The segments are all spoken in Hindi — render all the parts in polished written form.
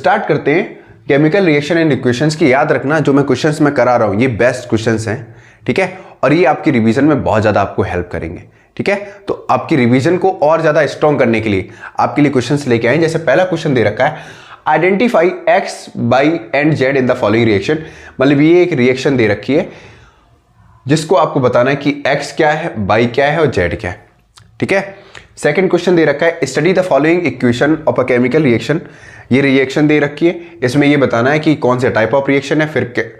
स्टार्ट करते हैं केमिकल रिएक्शन एंड इक्वेशंस की। याद रखना जो मैं क्वेश्चंस मैं करा रहा हूं ये बेस्ट क्वेश्चंस हैं, ठीक है, और ये आपकी रिवीजन में बहुत ज्यादा आपको हेल्प करेंगे, ठीक है। तो आपकी रिवीजन को और ज्यादा स्ट्रॉन्ग करने के लिए आपके लिए क्वेश्चंस लेके आए। जैसे पहला क्वेश्चन दे रखा है, identify x by and Z in the following reaction. मतलब ये एक रिएक्शन दे रखी है जिसको आपको बताना है कि एक्स क्या है, बाई क्या है और जेड क्या है, ठीक है। सेकंड क्वेश्चन दे रखा है, study the following equation of a chemical reaction. ये रिएक्शन दे रखी है, इसमें ये बताना है कि कौन से टाइप ऑफ रिएक्शन है, फिर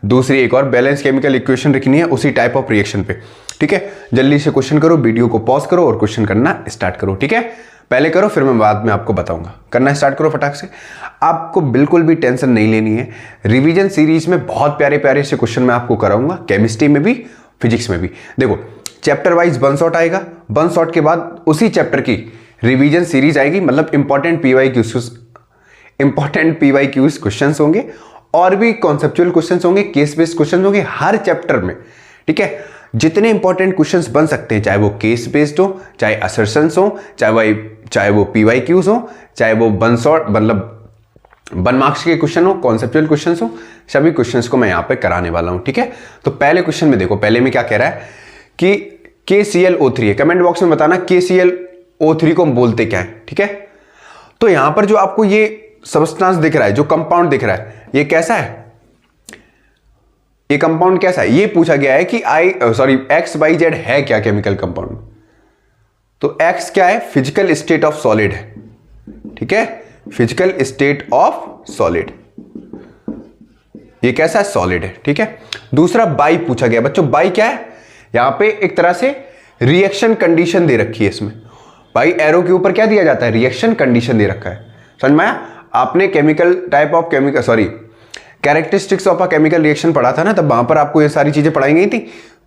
दूसरी एक और बैलेंस केमिकल इक्वेशन लिखनी है उसी टाइप ऑफ रिएक्शन पे, ठीक है। जल्दी से क्वेश्चन करो, वीडियो को पॉज करो और क्वेश्चन करना स्टार्ट करो, ठीक है। पहले करो फिर मैं बाद में आपको बताऊंगा। करना स्टार्ट करो फटाक से। आपको बिल्कुल भी टेंशन नहीं लेनी है। रिवीजन सीरीज में बहुत प्यारे प्यारे से क्वेश्चन मैं आपको कराऊंगा, केमिस्ट्री में भी फिजिक्स में भी। देखो चैप्टर वाइज वन शॉट आएगा, वन शॉट के बाद उसी चैप्टर की रिवीजन सीरीज आएगी। मतलब इंपॉर्टेंट पीवाईक्यूज क्वेश्चंस होंगे और भी कॉन्सेप्चुअल क्वेश्चंस होंगे, केस बेस्ड क्वेश्चंस होंगे हर चैप्टर में, ठीक है। जितने इंपॉर्टेंट क्वेश्चंस बन सकते हैं, चाहे वो केस बेस्ड हो, चाहे असर्शंस हो, चाहे वो पीवाईक्यूज हो, चाहे वो वन शॉट मतलब 1 मार्क्स के क्वेश्चन हो, कॉन्सेप्चुअल क्वेश्चंस हो, सभी क्वेश्चंस को मैं यहां पे कराने वाला हूं, ठीक है। तो पहले क्वेश्चन में देखो, पहले में क्या कह रहा है कि KClO3 है। कमेंट बॉक्स में बताना KClO3 को हम बोलते क्या है, ठीक है। तो यहां पर जो आपको ये सब्सटेंस दिख रहा है, जो कंपाउंड दिख रहा है, ये कैसा है, ये कंपाउंड कैसा है, ये पूछा गया है कि XYZ है क्या केमिकल कंपाउंड। तो X क्या है, फिजिकल स्टेट ऑफ सॉलिड है, ठीक है, फिजिकल स्टेट ऑफ सॉलिड, ये कैसा है, सॉलिड है, ठीक है। दूसरा बाई पूछा गया बच्चों, बाई क्या है, यहां पे एक तरह से रिएक्शन कंडीशन दे रखी है। इसमें बाई एरो के ऊपर क्या दिया जाता है, रिएक्शन कंडीशन दे रखा है। समझ में आया। आपने characteristics of a chemical reaction पढ़ा था ना, तब वहां पर आपको ये सारी चीजें पढ़ाई गई थी।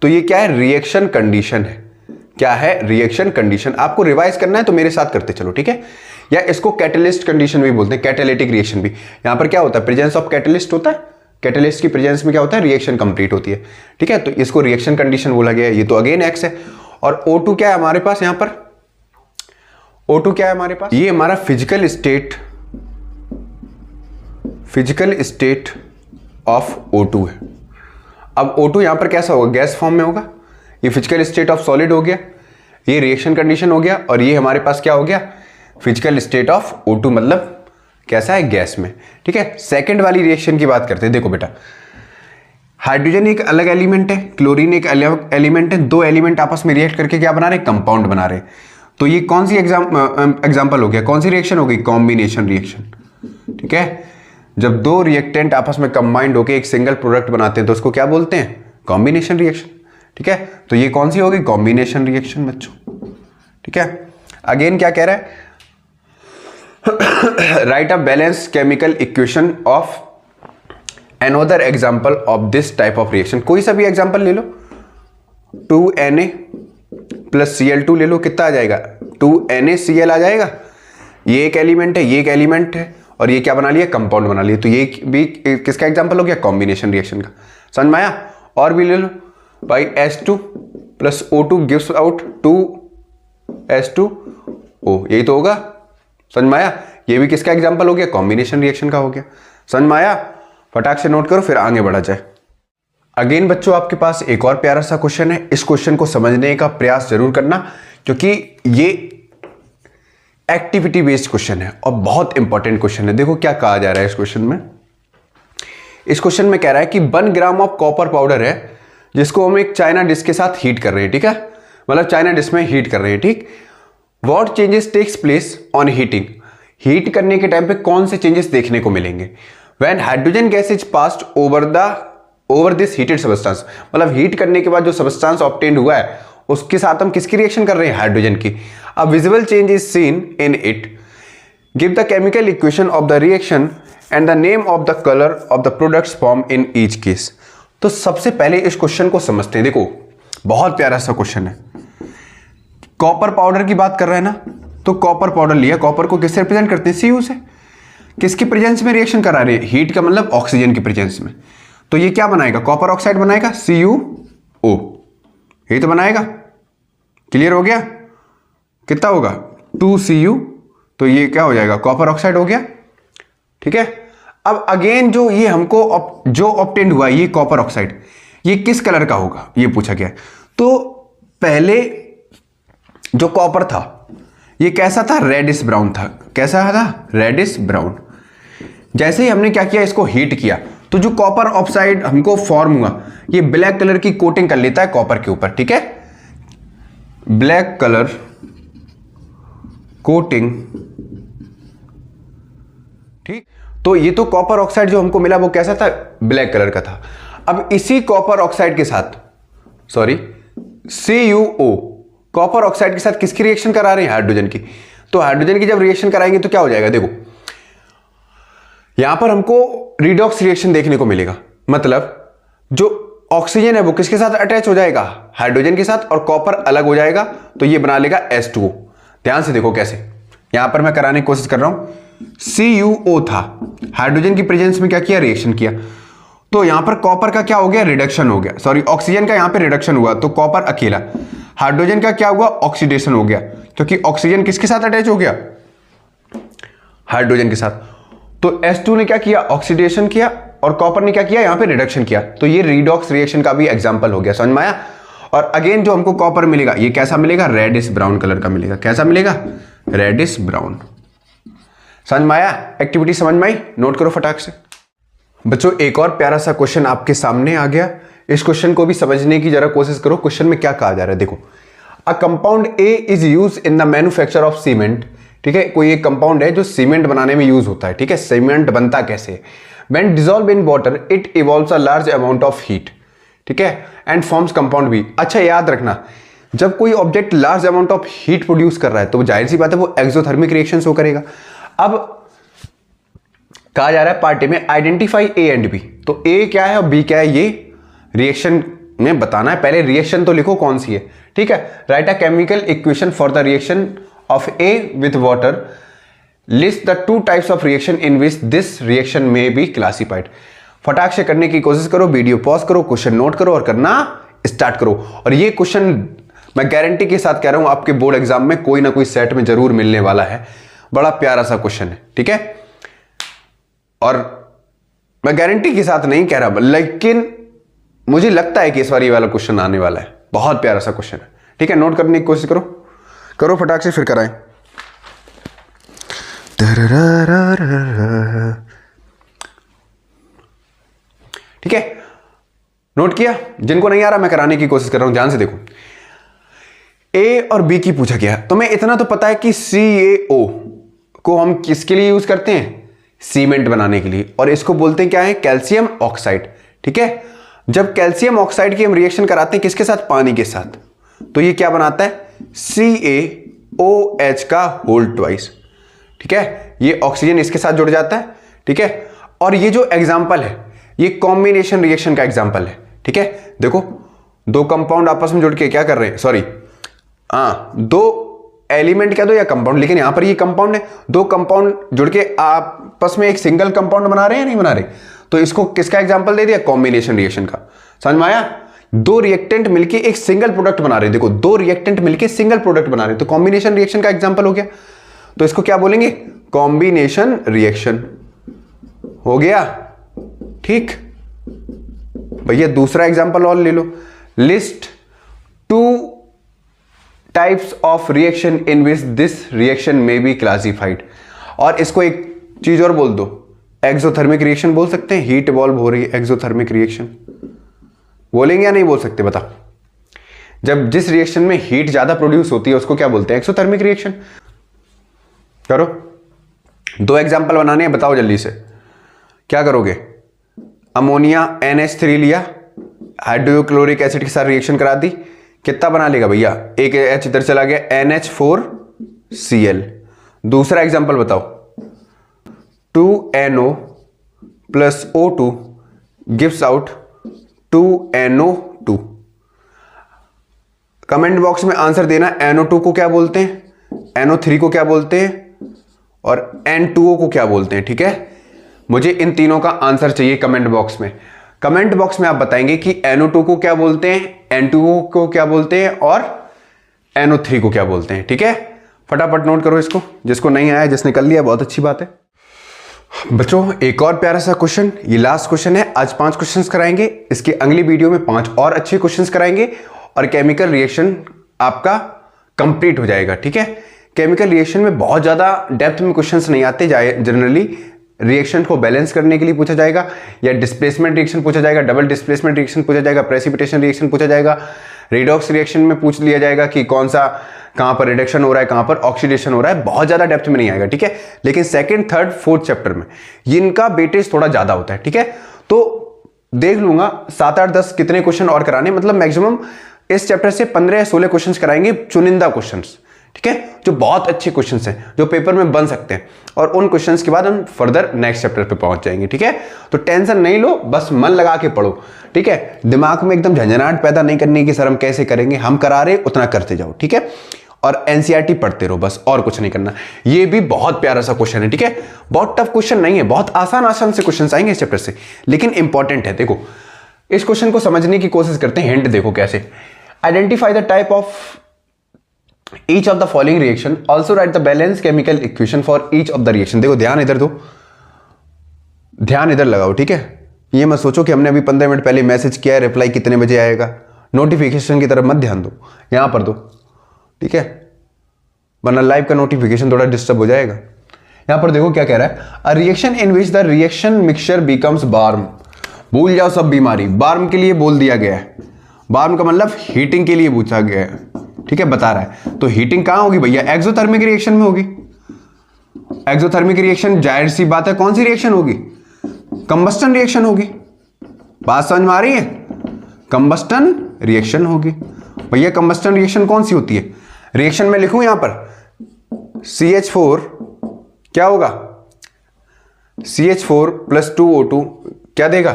तो ये क्या है, रिएक्शन कंडीशन है। क्या है, रिएक्शन कंडीशन। आपको रिवाइज करना है तो मेरे साथ करते चलो, ठीक है। या इसको कैटलिस्ट कंडीशन भी बोलते हैं, कैटालिटिक रिएक्शन भी। यहां पर क्या होता है, प्रेजेंस ऑफ कैटलिस्ट होता है, कैटलिस्ट की प्रेजेंस में क्या होता है, रिएक्शन कंप्लीट होती है, ठीक है। तो इसको रिएक्शन कंडीशन बोला गया है। ये तो अगेन एक्स है। और O2 क्या है हमारे पास, यहां पर O2 क्या है हमारे पास, ये हमारा फिजिकल स्टेट ऑफ O2 है। अब O2 यहां पर कैसा होगा, गैस फॉर्म में होगा। ये फिजिकल स्टेट ऑफ सॉलिड हो गया, ये रिएक्शन कंडीशन हो गया, और ये हमारे पास क्या हो गया, फिजिकल स्टेट ऑफ O2 मतलब कैसा है, गैस में, ठीक है। सेकंड वाली रिएक्शन की बात करते हैं। देखो बेटा, हाइड्रोजन एक अलग एलिमेंट है, क्लोरीन एक अलग एलिमेंट है, दो एलिमेंट आपस में रिएक्ट करके क्या बना रहे, कंपाउंड बना रहे। तो ये कौन सी एग्जांपल हो गया, कौन सी रिएक्शन हो गई, कॉम्बिनेशन रिएक्शन, ठीक है। जब दो रिएक्टेंट आपस में कंबाइंड होकर एक सिंगल प्रोडक्ट बनाते हैं तो उसको क्या बोलते हैं, कॉम्बिनेशन रिएक्शन, ठीक है। तो ये कौन सी होगी, कॉम्बिनेशन रिएक्शन बच्चों, ठीक है। अगेन क्या कह रहा है, right a balance chemical equation of another example of this type of reaction. कोई सा भी एग्जांपल ले लो, 2Na प्लस Cl2 ले लो, कितना आ जाएगा, 2NaCl आ जाएगा। ये एक एलिमेंट है, ये एक एलिमेंट है, और ये क्या बना लिया, कंपाउंड बना लिया। तो ये भी किसका एग्जांपल हो गया, कॉम्बिनेशन रिएक्शन का। समझ में आया। और भी ले लो भाई, H2 plus O2 gives out 2H2O, यही तो होगा। समझ में आया। ये भी किसका एग्जांपल हो गया, कॉम्बिनेशन रिएक्शन का हो गया। समझ में आया। फटाक से नोट करो फिर आगे बढ़ा जाए। अगेन बच्चों आपके पास एक और प्यारा सा क्वेश्चन है। इस क्वेश्चन को समझने का प्रयास जरूर करना, क्योंकि ये एक्टिविटी बेस्ड क्वेश्चन है और बहुत इंपॉर्टेंट क्वेश्चन है। देखो क्या कहा जा रहा है इस क्वेश्चन में। इस क्वेश्चन में कह रहा है कि 1 ग्राम ऑफ कॉपर पाउडर है जिसको हम एक चाइना डिश के साथ हीट कर रहे हैं, ठीक है। मतलब चाइना डिश में हीट कर रहे हैं, ठीक। What changes takes place on heating, heat करने के टाइम पे कौन से चेंजेस देखने को मिलेंगे। When hydrogen gas is passed over this heated substance, मतलब हीट करने के बाद जो सब्सटेंस ऑब्टेन्ड हुआ है उसके साथ हम किसकी रिएक्शन कर रहे हैं, हाइड्रोजन की। A visible change is seen in it, give the chemical equation of the reaction and the name of the colour of the products form in each case. तो सबसे पहले इस क्वेश्चन को समझते हैं। देखो बहुत प्यारा सा क्वेश्चन है। कॉपर पाउडर की बात कर रहे हैं ना, तो कॉपर पाउडर लिया, कॉपर को किससे रिप्रेजेंट करते हैं, Cu से। किसकी प्रेजेंस में रिएक्शन करा रहे हैं, हीट का मतलब ऑक्सीजन की प्रेजेंस में। तो ये क्या बनाएगा, कॉपर ऑक्साइड बनाएगा, CuO, यही तो बनाएगा। क्लियर हो गया। कितना होगा, 2Cu, तो ये क्या हो जाएगा, कॉपर ऑक्साइड हो गया, ठीक है। अब अगेन जो ये हमको जो ऑब्टेन्ड हुआ ये कॉपर ऑक्साइड, ये किस कलर का होगा ये पूछा गया है। तो पहले जो कॉपर था ये कैसा था, रेडिश ब्राउन था। कैसा था, रेडिश ब्राउन। जैसे ही हमने क्या किया, इसको हीट किया, तो जो कॉपर ऑक्साइड हमको फॉर्म हुआ ये ब्लैक कलर की कोटिंग कर लेता है कॉपर के ऊपर, ठीक है, ब्लैक कलर कोटिंग, ठीक। तो ये तो कॉपर ऑक्साइड जो हमको मिला वो कैसा था, ब्लैक कलर का था। अब इसी कॉपर ऑक्साइड के साथ, सॉरी CuO, कॉपर ऑक्साइड के साथ किसकी रिएक्शन करा रहे हैं, हाइड्रोजन की। तो हाइड्रोजन की जब रिएक्शन कराएंगे तो क्या हो जाएगा, देखो यहां पर हमको रिडॉक्स रिएक्शन देखने को मिलेगा। मतलब जो ऑक्सीजन है वो किसके साथ अटैच हो जाएगा, हाइड्रोजन के साथ, और कॉपर अलग हो जाएगा, तो ये बना लेगा H2O। ध्यान से देखो कैसे, यहां पर मैं कराने की कोशिश कर रहा हूं, CuO था, हाइड्रोजन की प्रेजेंस में क्या किया, रिएक्शन किया, तो यहां पर कॉपर का क्या हो गया, रिडक्शन हो गया, सॉरी ऑक्सीजन का यहां पे रिडक्शन हुआ, तो कॉपर अकेला। हाइड्रोजन का क्या हुआ, ऑक्सीडेशन हो गया, क्योंकि ऑक्सीजन किसके साथ अटैच हो गया, हाइड्रोजन के साथ। तो H2 ने क्या किया, ऑक्सीडेशन किया, और कॉपर ने क्या किया, यहां पे रिडक्शन किया। तो ये रिडॉक्स रिएक्शन का भी एग्जांपल हो गया, समझ में आया। और अगेन जो हमको कॉपर मिलेगा ये कैसा मिलेगा, रेडिश ब्राउन कलर का मिलेगा। कैसा मिलेगा, रेडिश ब्राउन। समझ में आया, एक्टिविटी समझ में आई, नोट करो फटाक से। बच्चों एक और प्यारा सा क्वेश्चन आपके सामने आ गया, इस क्वेश्चन को भी समझने की जरा कोशिश करो। क्वेश्चन में क्या कहा जा रहा है, देखो, a compound A is use in the manufacture of cement, ठीक है, कोई एक कंपाउंड है जो सीमेंट बनाने में यूज होता है, ठीक है। सीमेंट बनता कैसे, when dissolve in water it evolves a large amount of heat, ठीक है, एंड फॉर्म्स कंपाउंड बी। अच्छा याद रखना, जब कोई object large amount of heat produce कर रहा है तो जाहिर सी बात है वो एक्सोथर्मिक रिएक्शन शो करेगा। अब कहा जा रहा है पार्टी में आइडेंटिफाई ए एंड बी, तो ए क्या है और बी क्या है ये रिएक्शन में बताना है। पहले रिएक्शन तो लिखो कौन सी है, ठीक है। Right a chemical equation for the reaction of A with water, list the two types of reaction in which this reaction may be classified। फटाक से करने की कोशिश करो, वीडियो पॉज करो, क्वेश्चन नोट करो और करना स्टार्ट करो। और ये क्वेश्चन मैं गारंटी के साथ कह रहा हूं आपके बोर्ड एग्जाम में कोई ना कोई सेट में जरूर मिलने वाला है। बड़ा प्यारा सा क्वेश्चन है, ठीक है। और मैं गारंटी के साथ नहीं कह रहा, लेकिन मुझे लगता है कि इस बार ये वाला क्वेश्चन आने वाला है। बहुत प्यारा सा क्वेश्चन है, ठीक है। नोट करने की कोशिश करो, करो फटाक से फिर कराएं। ठीक है, नोट किया, जिनको नहीं आ रहा मैं कराने की कोशिश कर रहा हूं, ध्यान से देखो। ए और बी की पूछा गया, तो मैं इतना तो पता है कि CaO को हम किसके लिए यूज करते हैं, सीमेंट बनाने के लिए, और इसको बोलते हैं क्या है, कैल्शियम ऑक्साइड, ठीक है। जब कैल्शियम ऑक्साइड की हम रिएक्शन कराते हैं किसके साथ, पानी के साथ, तो ये क्या बनाता है, CaOH का होल ट्वाइस, ठीक है। ये ऑक्सीजन इसके साथ जुड़ जाता है, ठीक है। और ये जो एग्जांपल है ये कॉम्बिनेशन रिएक्शन का एग्जांपल है, ठीक है। देखो दो कंपाउंड आपस में जुड़ के क्या कर रहे हैं, सॉरी दो एलिमेंट कह दो या कंपाउंड, लेकिन यहां पर ये कंपाउंड है, दो कंपाउंड जुड़ के आपस में एक सिंगल कंपाउंड बना रहे हैं, नहीं बना रहे, तो इसको किसका एग्जांपल दे दिया, कॉम्बिनेशन रिएक्शन का। समझ में आया, दो रिएक्टेंट मिलके एक सिंगल प्रोडक्ट बना रहे हैं, देखो दो रिएक्टेंट मिलके सिंगल प्रोडक्ट बना रहे हैं, तो कॉम्बिनेशन रिएक्शन का एग्जांपल हो गया। तो इसको क्या बोलेंगे, कॉम्बिनेशन रिएक्शन हो गया, ठीक। भैया दूसरा एग्जांपल और ले लो, list two types of reaction in which this reaction में बी क्लासिफाइड। और इसको एक चीज और बोल दो, एक्सोथर्मिक रिएक्शन बोल सकते हैं, हीट इवॉल्व हो रही है, एक्सोथर्मिक रिएक्शन बोलेंगे या नहीं बोल सकते, बता। जब जिस रिएक्शन में हीट ज्यादा प्रोड्यूस होती है उसको क्या बोलते हैं, एक्सोथर्मिक रिएक्शन। करो, दो एग्जांपल बनाने हैं, बताओ जल्दी से क्या करोगे। अमोनिया NH3 लिया, हाइड्रोक्लोरिक एसिड के साथ रिएक्शन करा दी, कितना बना लेगा भैया, एक H इधर चला गया, NH4Cl। दूसरा एग्जांपल बताओ, 2NO plus O2 gives out 2NO2। Comment box में आंसर देना, NO2 को क्या बोलते हैं, NO3 को क्या बोलते हैं, और N2O को क्या बोलते हैं, ठीक है। मुझे इन तीनों का आंसर चाहिए कमेंट बॉक्स में। कमेंट बॉक्स में आप बताएंगे कि NO2 को क्या बोलते हैं, N2O को क्या बोलते हैं, और NO3 को क्या बोलते हैं, ठीक है। फटाफट नोट करो इसको, जिसको नहीं आया, जिसने कर लिया बहुत अच्छी बात है। बच्चों एक और प्यारा सा क्वेश्चन, ये लास्ट क्वेश्चन है। आज 5 क्वेश्चंस कराएंगे, इसके अगली वीडियो में 5 और अच्छे क्वेश्चंस कराएंगे और केमिकल रिएक्शन आपका कंप्लीट हो जाएगा। ठीक है, केमिकल रिएक्शन में बहुत ज़्यादा डेप्थ में क्वेश्चंस नहीं आते, जनरली रिएक्शन को बैलेंस करने के लिए पूछा जाएगा, या डिस्प्लेसमेंट रिएक्शन पूछा जाएगा, डबल डिस्प्लेसमेंट रिएक्शन पूछा जाएगा, प्रेसिपिटेशन रिएक्शन पूछा जाएगा, रेडॉक्स रिएक्शन में पूछ लिया जाएगा कि कौन सा कहां पर रिडक्शन हो रहा है, कहां पर ऑक्सीडेशन हो रहा है। बहुत ज्यादा डेप्थ में नहीं आएगा। ठीक है, लेकिन सेकंड, थर्ड, फोर्थ चैप्टर में इनका वेटेज थोड़ा ज्यादा होता है। ठीक है, तो देख लूंगा 7, 8, 10 कितने क्वेश्चन और कराने, मतलब मैक्सिमम इस चैप्टर से 15 या 16 क्वेश्चन कराएंगे, चुनिंदा क्वेश्चन। ठीक है, जो बहुत अच्छे क्वेश्चंस हैं, जो पेपर में बन सकते हैं, और उन क्वेश्चंस के बाद हम फर्दर नेक्स्ट चैप्टर पे पहुंच जाएंगे। ठीक है, तो टेंशन नहीं लो, बस मन लगा के पढ़ो। ठीक है, दिमाग में एकदम झंझनाहट पैदा नहीं करने की, सर हम कैसे करेंगे, हम करा रहे उतना करते जाओ। ठीक है, और एनसीईआरटी पढ़ते रहो, बस और कुछ नहीं करना। ये भी बहुत प्यारा सा क्वेश्चन है। ठीक है, बहुत टफ क्वेश्चन नहीं है, बहुत आसान आसान से क्वेश्चन आएंगे इस चैप्टर से, लेकिन इंपॉर्टेंट है। देखो इस क्वेश्चन को समझने की कोशिश करते हैं। हिंट देखो कैसे, identify the type of each of the following reaction, also write the balanced chemical equation for each of the reaction। देखो ध्यान इधर दो, ध्यान इधर लगाओ। ठीक है, ये मत सोचो कि हमने अभी 15 मिनट पहले मैसेज किया है, रिप्लाई कितने बजे आएगा, नोटिफिकेशन की तरफ मत ध्यान दो, यहां पर दो। ठीक है, वरना लाइव का नोटिफिकेशन थोड़ा डिस्टर्ब हो जाएगा। यहां पर देखो क्या कह रहा है, a reaction in which the reaction mixture becomes warm. भूल जाओ सब बीमारी, बार्म के लिए बोल दिया गया है। बार्म का मतलब हीटिंग के लिए पूछा गया है। ठीक है, बता रहा है, तो हीटिंग कहां होगी भैया, एक्सोथर्मिक रिएक्शन में होगी। एक्सोथर्मिक रिएक्शन जाहिर सी बात है कौन सी रिएक्शन होगी, कंबस्टन रिएक्शन होगी। बात समझ में आ रही है, कंबस्टन रिएक्शन होगी। भैया कंबस्टन रिएक्शन कौन सी होती है, रिएक्शन में लिखूं यहां पर CH4 क्या होगा, CH4 + 2O2 क्या देगा,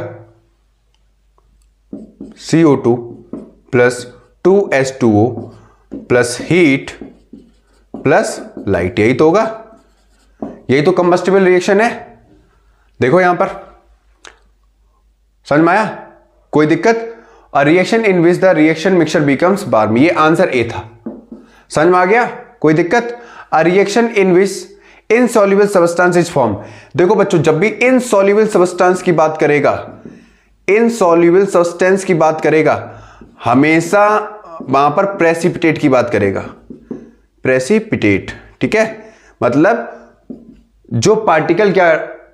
CO2 + 2H2O plus heat plus light, यही तो होगा, यही तो कंबस्टिबल रिएक्शन है। देखो यहां पर समझ में आया, कोई दिक्कत। A reaction in which the reaction mixture becomes warm, ये आंसर ए था, समझ में आ गया, कोई दिक्कत। A reaction in which insoluble substance is form. देखो बच्चों, जब भी इनसॉल्युबल सब्सटेंस की बात करेगा, इनसॉल्युबल सब्सटेंस की बात करेगा, हमेशा वहां पर प्रेसिपिटेट की बात करेगा, प्रेसिपिटेट। ठीक है, मतलब जो पार्टिकल क्या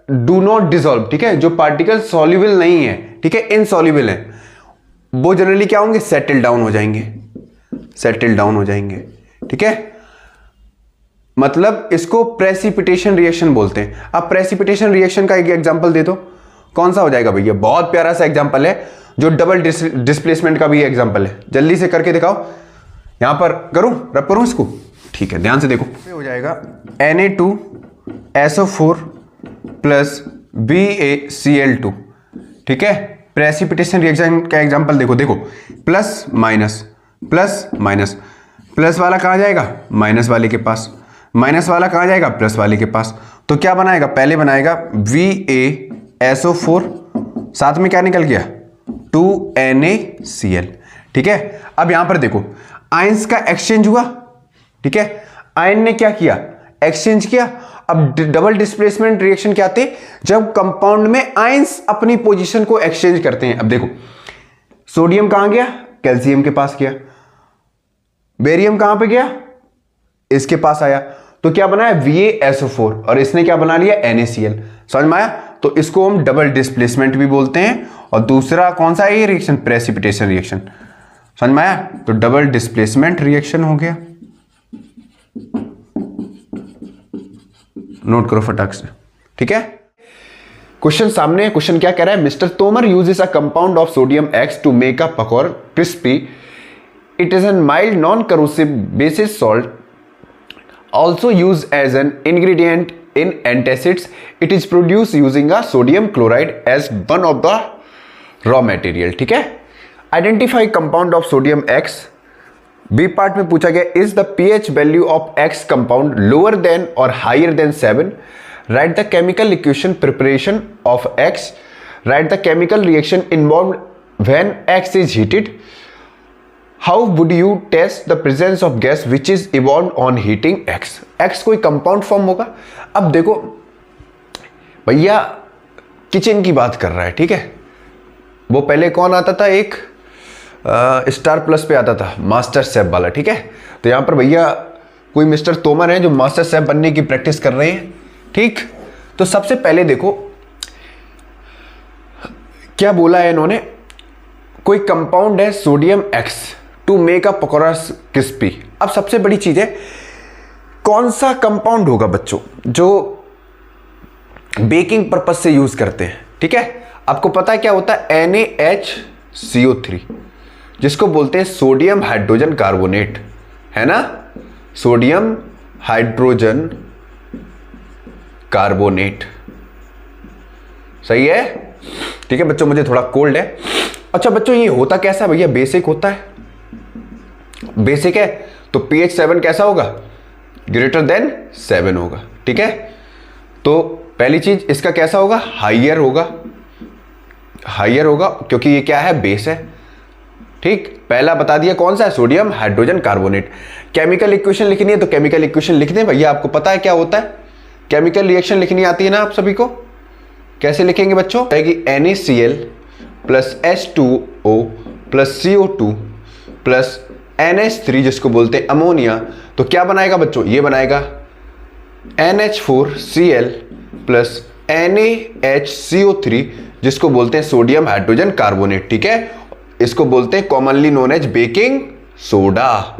डू नॉट डिसॉल्व। ठीक है, जो पार्टिकल सॉल्युबल नहीं है, ठीक है, इनसॉल्युबल है, वो जनरली क्या होंगे, सेटल डाउन हो जाएंगे, सेटल डाउन हो जाएंगे। ठीक है, मतलब इसको प्रेसिपिटेशन रिएक्शन बोलते हैं। अब प्रेसिपिटेशन रिएक्शन का एक एग्जांपल दे दो, कौन सा हो जाएगा भैया, बहुत प्यारा सा एग्जांपल है, जो डबल डिस्प्लेसमेंट का भी एग्जांपल है, जल्दी से करके दिखाओ। यहां पर करूं, रब करूं इसको, ठीक है, ध्यान से देखो। हो जाएगा Na2SO4 + BaCl2। ठीक है, प्रेसिपिटेशन रिएक्शन का एग्जांपल देखो, देखो plus minus, plus minus, plus वाला कहां जाएगा, माइनस वाले के पास, माइनस वाला कहां जाएगा, प्लस वाले के पास। तो क्या बनाएगा, पहले बनाएगा VaSO4, साथ में क्या निकल गया, 2NaCl। ठीक है, अब यहां पर देखो आयंस का एक्सचेंज हुआ। ठीक है, आयन ने क्या किया, एक्सचेंज किया। अब डबल डिस्प्लेसमेंट रिएक्शन क्या आते हैं, जब कंपाउंड में आयंस अपनी पोजीशन को एक्सचेंज करते हैं। अब देखो सोडियम कहां गया, कैल्शियम के पास गया, बेरियम कहां पे गया, इसके पास आया, तो क्या बनाया, VaSO4, और इसने क्या बना लिया, NaCl। समझ में आया, तो इसको हम डबल डिस्प्लेसमेंट भी बोलते हैं। और दूसरा कौन सा है ये रिएक्शन, प्रेसिपिटेशन रिएक्शन। समझ में आया, तो डबल डिस्प्लेसमेंट रिएक्शन हो गया, नोट करो फटाक से। ठीक है, क्वेश्चन सामने, क्वेश्चन क्या कह रहा है, mister Tomar uses a compound of sodium X to make a pakora crispy. It is an mild non corrosive basis salt, also used as an ingredient in antacids. It is produced using a sodium chloride as one of the raw material। ठीक है, identify compound of sodium X। B part में पूछा गया, is the pH value of X compound lower than or higher than 7? Write the chemical equation preparation of X. Write the chemical reaction involved when X is heated. How would you test the presence of gas which is evolved on heating X? X कोई कंपाउंड फॉर्म होगा। अब देखो भैया किचन की बात कर रहा है, ठीक है। वो पहले कौन आता था, एक स्टार प्लस पे आता था, मास्टर शेफ वाला, ठीक है। तो यहां पर भैया कोई मिस्टर तोमर है जो मास्टर शेफ बनने की प्रैक्टिस कर रहे हैं, ठीक। तो सबसे पहले देखो क्या बोला है इन्होंने, कोई कंपाउंड है sodium X to make a pakora crispy. अब सबसे बड़ी चीज है कौन सा कंपाउंड होगा बच्चों जो बेकिंग पर्पज से यूज करते हैं, ठीक है। आपको पता है क्या होता है, NaHCO3 जिसको बोलते हैं सोडियम हाइड्रोजन कार्बोनेट, है ना, सोडियम हाइड्रोजन कार्बोनेट, सही है, ठीक है बच्चों। मुझे थोड़ा कोल्ड है। अच्छा बच्चों ये होता कैसा है भैया, बेसिक होता है, बेसिक है तो pH 7 कैसा होगा, ग्रेटर देन 7 होगा, ठीक है। तो पहली चीज इसका कैसा होगा, हाइयर होगा, हाइयर होगा क्योंकि ये क्या है, बेस है, ठीक। पहला बता दिया कौन सा है, sodium hydrogen carbonate. Chemical equation लिखनी है तो केमिकल इक्वेशन लिख दें भैया। आपको पता है क्या होता है, केमिकल रिएक्शन लिखनी आती है ना आप सभी को, कैसे लिखेंगे बच्चों, कि NaCl plus H2O plus CO2 plus NH3 जिसको बोलते हैं अमोनिया, तो क्या बनाएगा बच्चों, ये बनाएगा NH4Cl प्लस NaHCO3 जिसको बोलते हैं सोडियम हाइड्रोजन कार्बोनेट, ठीक है। इसको बोलते हैं commonly known as baking soda,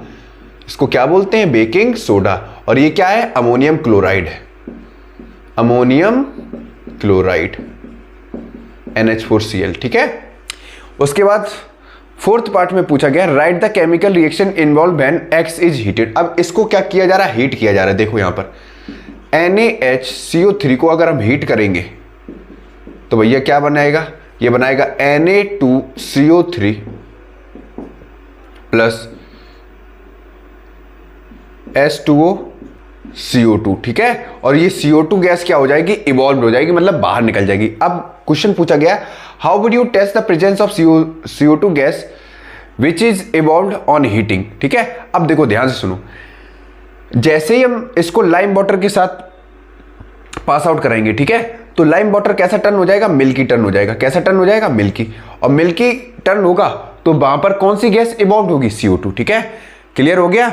इसको क्या बोलते हैं, बेकिंग सोडा। और ये क्या है, अमोनियम क्लोराइड है, अमोनियम क्लोराइड NH4Cl, ठीक है। उसके बाद फोर्थ पार्ट में पूछा गया right the chemical reaction involve when X is heated. अब इसको क्या किया जा रहा है, हीट किया जा रहा है। देखो यहां पर NaHCO3 को अगर हम हीट करेंगे तो भैया क्या बनाएगा, ये बनाएगा Na2CO3 प्लस H2O CO2, ठीक है। और ये CO2 गैस क्या हो जाएगी, इवॉल्व हो जाएगी, मतलब बाहर निकल जाएगी। अब क्वेश्चन पूछा गया how would you test the presence of CO2 gas which is evolve on heating, ठीक है। अब देखो ध्यान से सुनो, जैसे ही हम इसको लाइम वाटर के साथ पास आउट कराएंगे, ठीक है, तो लाइम वाटर कैसा टर्न हो जाएगा, मिल्की टर्न हो जाएगा। कैसा टर्न हो जाएगा, मिल्की। और मिल्की टर्न होगा तो वहां पर कौन सी गैस इवॉल्व होगी, CO2, ठीक है। क्लियर हो गया,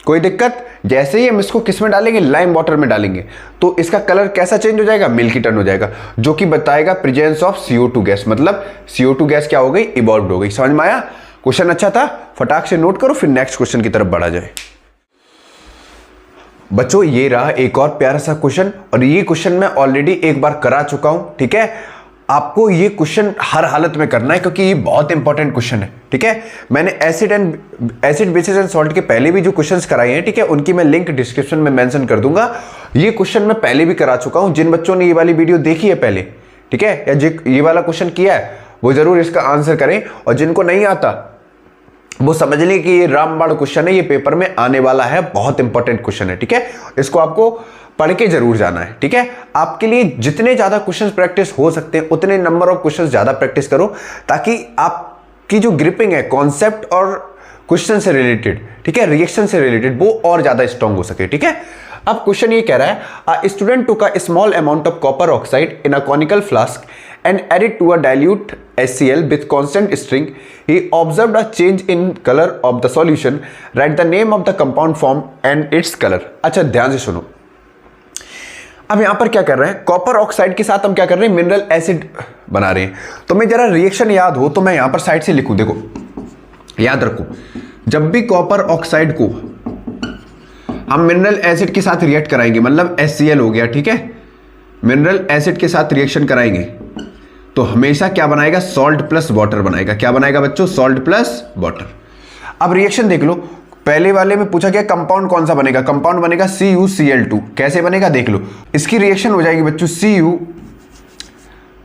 कोई दिक्कत। जैसे ही हम इसको किस में डालेंगे, लाइम वाटर में डालेंगे, तो इसका कलर कैसा चेंज हो जाएगा, मिल्की टर्न हो जाएगा, जो कि बताएगा प्रेजेंस ऑफ CO2 गैस, मतलब CO2 गैस क्या हो गई, इवॉल्व हो गई। समझ में आया, क्वेश्चन अच्छा था, फटाक से नोट करो फिर नेक्स्ट क्वेश्चन की तरफ बढ़ा जाए। बच्चों ये रहा एक और प्यारा सा क्वेश्चन, और ये क्वेश्चन मैं ऑलरेडी एक बार करा चुका हूं, ठीक है। आपको ये क्वेश्चन हर हालत में करना है क्योंकि ये बहुत इंपॉर्टेंट क्वेश्चन है, ठीक है। मैंने एसिड बेसिस एंड सॉल्ट के पहले भी जो क्वेश्चंस कराए हैं, ठीक है, उनकी मैं लिंक डिस्क्रिप्शन में मेंशन कर दूंगा। ये क्वेश्चन मैं पहले भी करा चुका हूं। जिन बच्चों ने ये वाली वीडियो देखी है पहले, ठीक है, या ये वाला क्वेश्चन किया है, वो जरूर इसका आंसर करें। और जिनको नहीं आता वो समझ लें कि ये रामबाण क्वेश्चन है, ये पेपर में आने वाला है, बहुत इंपॉर्टेंट क्वेश्चन है, ठीक है। इसको आपको पढ़ के जरूर जाना है, ठीक है। आपके लिए जितने ज्यादा क्वेश्चंस प्रैक्टिस हो सकते हैं उतने नंबर ऑफ क्वेश्चंस ज्यादा प्रैक्टिस करो, ताकि आपकी जो ग्रिपिंग है कॉन्सेप्ट और क्वेश्चन से रिलेटेड, ठीक है, रिएक्शन से रिलेटेड, वो और ज्यादा स्ट्रॉन्ग हो सके, ठीक है। अब क्वेश्चन ये कह रहा है a student took a small amount of copper oxide in a conical flask and added to a dilute HCl with constant string. He observed a change in color of the solution. Write the name of the compound form and its color. अच्छा ध्यान से सुनो, अब यहां पर क्या कर रहे हैं, कॉपर ऑक्साइड के साथ हम क्या कर रहे हैं, मिनरल एसिड बना रहे हैं। तो मैं जरा रिएक्शन याद हो तो मैं यहां पर साइड से लिखूं, देखो याद रखो, जब भी कॉपर ऑक्साइड को हम मिनरल एसिड के साथ रिएक्ट कराएंगे, मतलब HCl हो गया, ठीक है, मिनरल एसिड के साथ रिएक्शन कराएंगे तो हमेशा क्या बनाएगा, सॉल्ट प्लस वाटर बनाएगा। क्या बनाएगा बच्चों, सॉल्ट प्लस वाटर। अब रिएक्शन देख लो, पहले वाले में पूछा गया कंपाउंड कौन सा बनेगा, कंपाउंड बनेगा CuCl2। कैसे बनेगा देख लो, इसकी रिएक्शन हो जाएगी बच्चों Cu,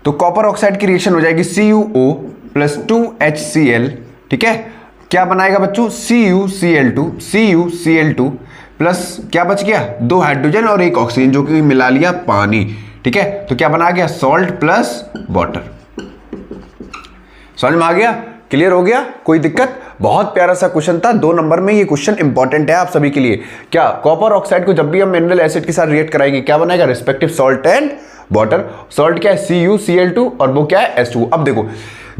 तो कॉपर ऑक्साइड की रिएक्शन हो जाएगी CuO प्लस 2HCl, ठीक है। क्या बनाएगा बच्चों, CuCl2 प्लस क्या बच गया, 2 हाइड्रोजन और 1 ऑक्सीजन, जो कि मिला लिया पानी, ठीक है। तो क्या बना गया, सॉल्ट प्लस वाटर। समझ में आ गया, क्लियर हो गया, कोई दिक्कत? बहुत प्यारा सा क्वेश्चन था, 2 नंबर में ये क्वेश्चन इंपॉर्टेंट है आप सभी के लिए। क्या कॉपर ऑक्साइड को जब भी हम मिनरल एसिड के साथ रिएक्ट कराएंगे क्या बनेगा? Respective salt and water. Salt क्या है? CuCl2 और वो क्या है? H2। अब देखो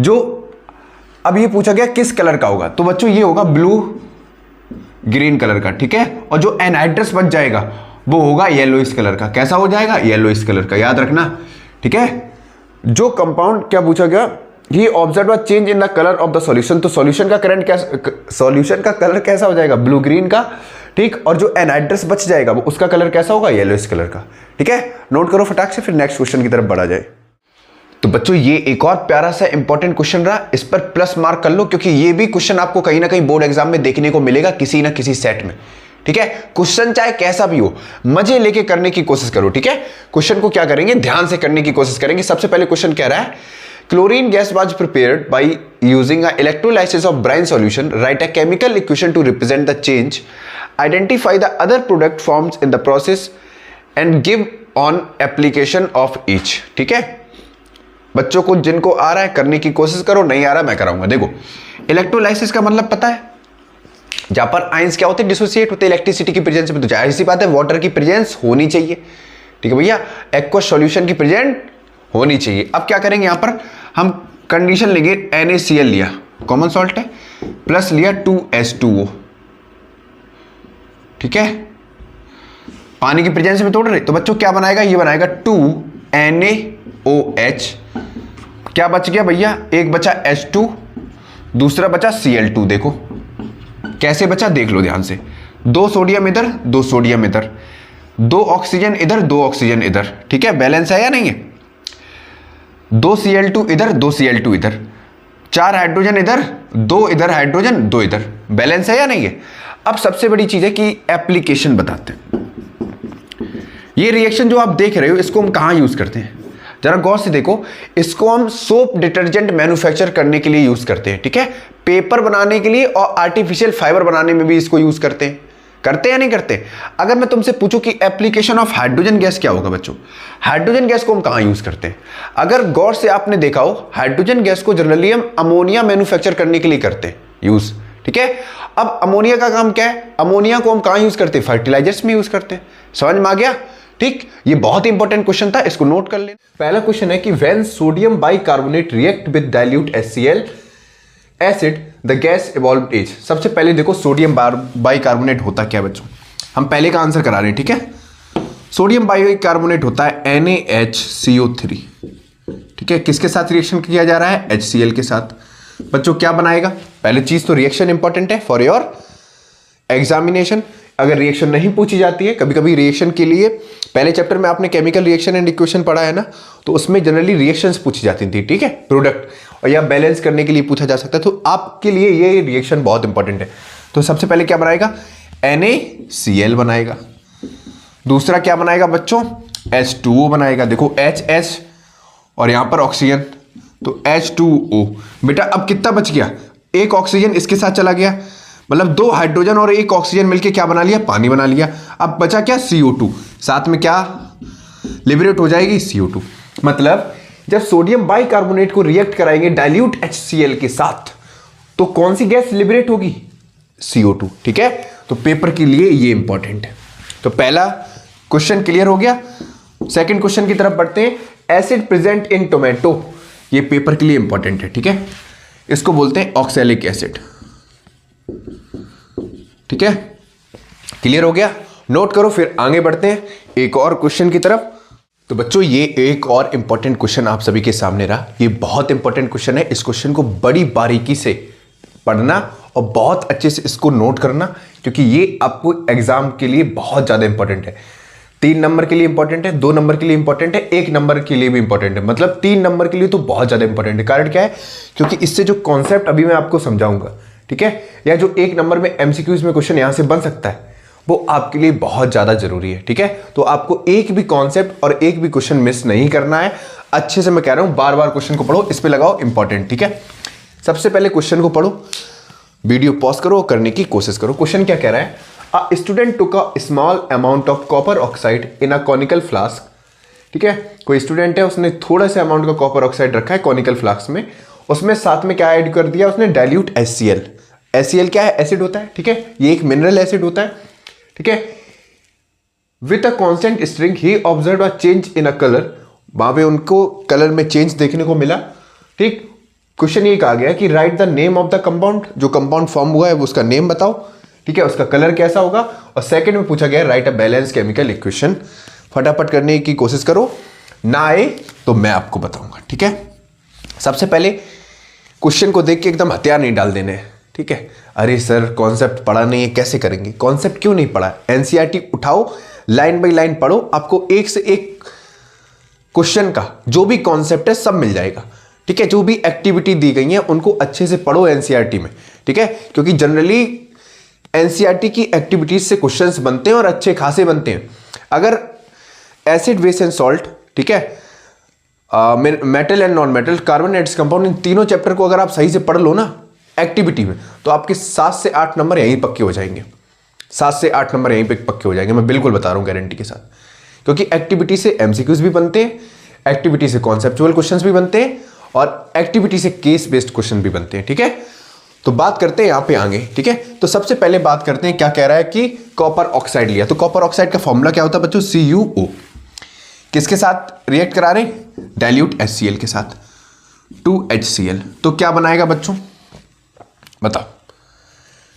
जो अब ये पूछा गया किस कलर का होगा, तो बच्चों ये होगा ब्लू ग्रीन कलर का, ठीक है। और जो एनहाइड्रस बच जाएगा वो होगा येलोइश कलर का। कैसा हो जाएगा? येलोइश कलर का, याद रखना, ठीक है। जो कंपाउंड क्या पूछा गया, he observe change in the colour of the solution, तो सॉल्यूशन का करंट क्या, सॉल्यूशन का कलर कैसा हो जाएगा? ब्लू ग्रीन का, ठीक। और जो एनहाइड्रस बच जाएगा वो उसका कलर कैसा होगा? येलोइश कलर का, ठीक है। नोट करो फटाक से, फिर नेक्स्ट क्वेश्चन की तरफ बढ़ा जाए। तो बच्चों ये एक और प्यारा सा इंपॉर्टेंट क्वेश्चन रहा, इस पर प्लस मार्क कर लो क्योंकि ये भी क्वेश्चन आपको कहीं ना कहीं बोर्ड एग्जाम में देखने को मिलेगा किसी ना किसी सेट में, ठीक है। क्वेश्चन चाहे कैसा भी हो, मजे लेके करने की कोशिश करो, ठीक है। क्वेश्चन को क्या करेंगे? ध्यान से करने की कोशिश करेंगे। सबसे पहले क्वेश्चन कह रहा है, chlorine gas was prepared by using a electrolysis of brine solution, right a chemical equation two represent the change, identify the other product forms in the process and give on application of each, ठीक है। बच्चों को जिनको आ रहा है करने की कोशिश करो, नहीं आ रहा मैं कराऊंगा। देखो इलेक्ट्रोलाइसिस का मतलब पता है, जहां पर आयंस क्या होते हैं? डिसोसिएट होते हैं इलेक्ट्रिसिटी की प्रेजेंस में, तो जाहिर सी बात है वाटर की प्रेजेंस होनी चाहिए, ठीक है भैया। एक्वस सॉल्यूशन की प्रेजेंट होनी चाहिए। अब क्या करेंगे, यहां पर हम कंडीशन लेंगे, NaCl लिया, कॉमन सॉल्ट है, प्लस लिया 2H2O, ठीक है। पानी की प्रेजेंस में तोड़ रहे, तो बच्चों क्या बनाएगा? ये बनाएगा 2NaOH। क्या बच गया भैया? एक बचा H2, दूसरा बचा Cl2। देखो कैसे बचा, देख लो ध्यान से, 2 सोडियम इधर, 2 सोडियम इधर, 2 ऑक्सीजन इधर, 2 ऑक्सीजन इधर, ठीक है। बैलेंस है या नहीं है? 2 Cl2 इधर, 2 Cl2 इधर, 4 हाइड्रोजन इधर, 2 इधर हाइड्रोजन, 2 इधर, बैलेंस है या नहीं है? अब सबसे बड़ी चीज है कि एप्लीकेशन बताते हैं। ये रिएक्शन जो आप देख रहे हो इसको हम कहां यूज करते हैं, जरा गौर से देखो। इसको हम सोप डिटर्जेंट मैन्युफैक्चर करने के लिए यूज करते हैं, ठीक है। पेपर बनाने के लिए और आर्टिफिशियल फाइबर बनाने में भी इसको यूज करते हैं। करते या नहीं करते? अगर मैं तुमसे पूछूं कि एप्लीकेशन ऑफ हाइड्रोजन गैस क्या होगा बच्चों, हाइड्रोजन गैस को हम कहां यूज करते हैं? अगर गौर से आपने देखा हो, हाइड्रोजन गैस को जनरली हम अमोनिया मैन्युफैक्चर करने के लिए करते हैं यूज, ठीक है। अब अमोनिया का काम क्या है? अमोनिया को हम कहां यूज करते हैं? फर्टिलाइजर्स में यूज करते हैं। समझ में आ गया? ठीक, ये बहुत इंपॉर्टेंट क्वेश्चन था, इसको नोट कर लेना। पहला क्वेश्चन है कि when sodium bicarbonate react with dilute HCl acid the gas evolved is. सबसे पहले देखो सोडियम बाइकार्बोनेट होता क्या बच्चों, हम पहले का आंसर करा रहे हैं, ठीक है। सोडियम बाइकार्बोनेट होता है NaHCO3, ठीक है। किसके साथ रिएक्शन किया जा रहा है? HCl के साथ। बच्चों क्या बनाएगा? पहले चीज तो रिएक्शन इंपॉर्टेंट है फॉर योर एग्जामिनेशन। अगर रिएक्शन नहीं पूछी जाती है, कभी कभी रिएक्शन के लिए, पहले चैप्टर में आपने केमिकल रिएक्शन एंड इक्वेशन पढ़ा है ना, तो उसमें जनरली रिएक्शंस पूछी जाती थी, ठीक है, प्रोडक्ट, और या बैलेंस करने के लिए पूछा जा सकता है। तो आपके लिए ये रिएक्शन बहुत इंपॉर्टेंट है। तो सबसे पहले क्या बनाएगा? NaCl बनाएगा। दूसरा क्या बनाएगा बच्चों? H2O बनाएगा। देखो HH और यहां पर ऑक्सीजन, तो H2O। बेटा अब कितना बच गया? एक ऑक्सीजन इसके साथ चला गया, मतलब 2 हाइड्रोजन और 1 ऑक्सीजन मिलके क्या बना लिया? पानी बना लिया। अब बचा क्या? CO2। साथ में क्या लिबरेट हो जाएगी? CO2। मतलब जब सोडियम बाइकार्बोनेट को रिएक्ट कराएंगे डाइल्यूट HCl के साथ, तो कौन सी गैस लिबरेट होगी? CO2, ठीक है। तो पेपर के लिए ये इंपॉर्टेंट है। तो पहला क्वेश्चन क्लियर हो गया। सेकंड क्वेश्चन की तरफ बढ़ते हैं। एसिड प्रेजेंट इन टोमेटो, ये पेपर के लिए इंपॉर्टेंट है, ठीक है। इसको बोलते हैं ऑक्सैलिक एसिड, ठीक है। क्लियर हो गया, नोट करो, फिर आगे बढ़ते हैं एक और क्वेश्चन की तरफ। तो बच्चों ये एक और इंपॉर्टेंट क्वेश्चन आप सभी के सामने रहा। ये बहुत इंपॉर्टेंट क्वेश्चन है, इस क्वेश्चन को बड़ी बारीकी से पढ़ना और बहुत अच्छे से इसको नोट करना, क्योंकि ये आपको एग्जाम के लिए बहुत ज्यादा इंपॉर्टेंट है। 3 नंबर के लिए इंपॉर्टेंट है, 2 नंबर के लिए इंपॉर्टेंट है, 1 नंबर के लिए भी इंपॉर्टेंट है। मतलब 3 नंबर के लिए तो बहुत ज्यादा इंपॉर्टेंट है। कारण क्या है? क्योंकि इससे जो कॉन्सेप्ट अभी मैं आपको समझाऊंगा, ठीक है, या जो 1 नंबर में MCQs में क्वेश्चन यहां से बन सकता है, वो आपके लिए बहुत ज्यादा जरूरी है, ठीक है। तो आपको एक भी कॉन्सेप्ट और एक भी क्वेश्चन मिस नहीं करना है। अच्छे से मैं कह रहा हूं, बार बार क्वेश्चन को पढ़ो, इस पे लगाओ इंपॉर्टेंट, ठीक है। सबसे पहले क्वेश्चन को पढ़ो, वीडियो पॉज करो, करने की कोशिश करो। क्वेश्चन क्या कह रहा है? A student took a small amount of copper oxide in a conical flask, ठीक है। कोई स्टूडेंट है, उसने थोड़ा सा अमाउंट का कॉपर ऑक्साइड रखा है कॉनिकल फ्लास्क में, उसमें साथ में क्या ऐड कर दिया उसने, डाइल्यूट HCl। HCl क्या है, एसिड होता है, ठीक है, ये एक मिनरल एसिड होता है, ठीक है। With a constant string he observe a change in a colour, वहां पे उनको कलर में चेंज देखने को मिला, ठीक। क्वेश्चन ये कहा गया कि right the name of the compound, जो कंपाउंड फॉर्म हुआ है वो उसका नेम बताओ, ठीक है, उसका कलर कैसा होगा। और सेकंड में पूछा गया right a balance chemical equation. फटाफट करने की कोशिश करो, ना आए तो मैं आपको बताऊंगा, ठीक है। सबसे पहले क्वेश्चन को देख के एकदम हथियार नहीं डाल देने, ठीक है। अरे सर कॉन्सेप्ट पढ़ा नहीं है, कैसे करेंगे, कॉन्सेप्ट क्यों नहीं पढ़ा, एनसीईआरटी उठाओ, लाइन बाय लाइन पढ़ो, आपको एक से एक क्वेश्चन का जो भी कॉन्सेप्ट है सब मिल जाएगा, ठीक है। जो भी एक्टिविटी दी गई है उनको अच्छे से पढ़ो एनसीईआरटी में, ठीक है, क्योंकि जनरली एनसीईआरटी की एक्टिविटीज से क्वेश्चंस बनते हैं और अच्छे खासे बनते हैं। अगर एसिड, बेस एंड सॉल्ट, ठीक है, metal and non metal, carbon and compound, इन तीनों चैप्टर को अगर आप सही से पढ़ लो ना एक्टिविटी में, तो आपके 7 से 8 नंबर यहीं पक्के हो जाएंगे, 7 से 8 नंबर यहीं पे पक्के हो जाएंगे, मैं बिल्कुल बता रहा हूं गारंटी के साथ। क्योंकि एक्टिविटी से एमसीक्यूज भी बनते हैं, एक्टिविटी से कॉन्सेप्चुअल क्वेश्चंस भी बनते हैं, और एक्टिविटी से केस बेस्ड क्वेश्चन भी बनते हैं, ठीक है। तो बात करते हैं यहां पे आगे, ठीक है। तो सबसे पहले बात करते हैं, क्या कह रहा है कि कॉपर ऑक्साइड लिया, तो कॉपर ऑक्साइड का फॉर्मूला क्या होता है बच्चों, CuO। किसके साथ रिएक्ट करा रहे हैं, डाइल्यूट HCl के साथ, 2HCl। तो क्या बनाएगा बच्चों बताओ,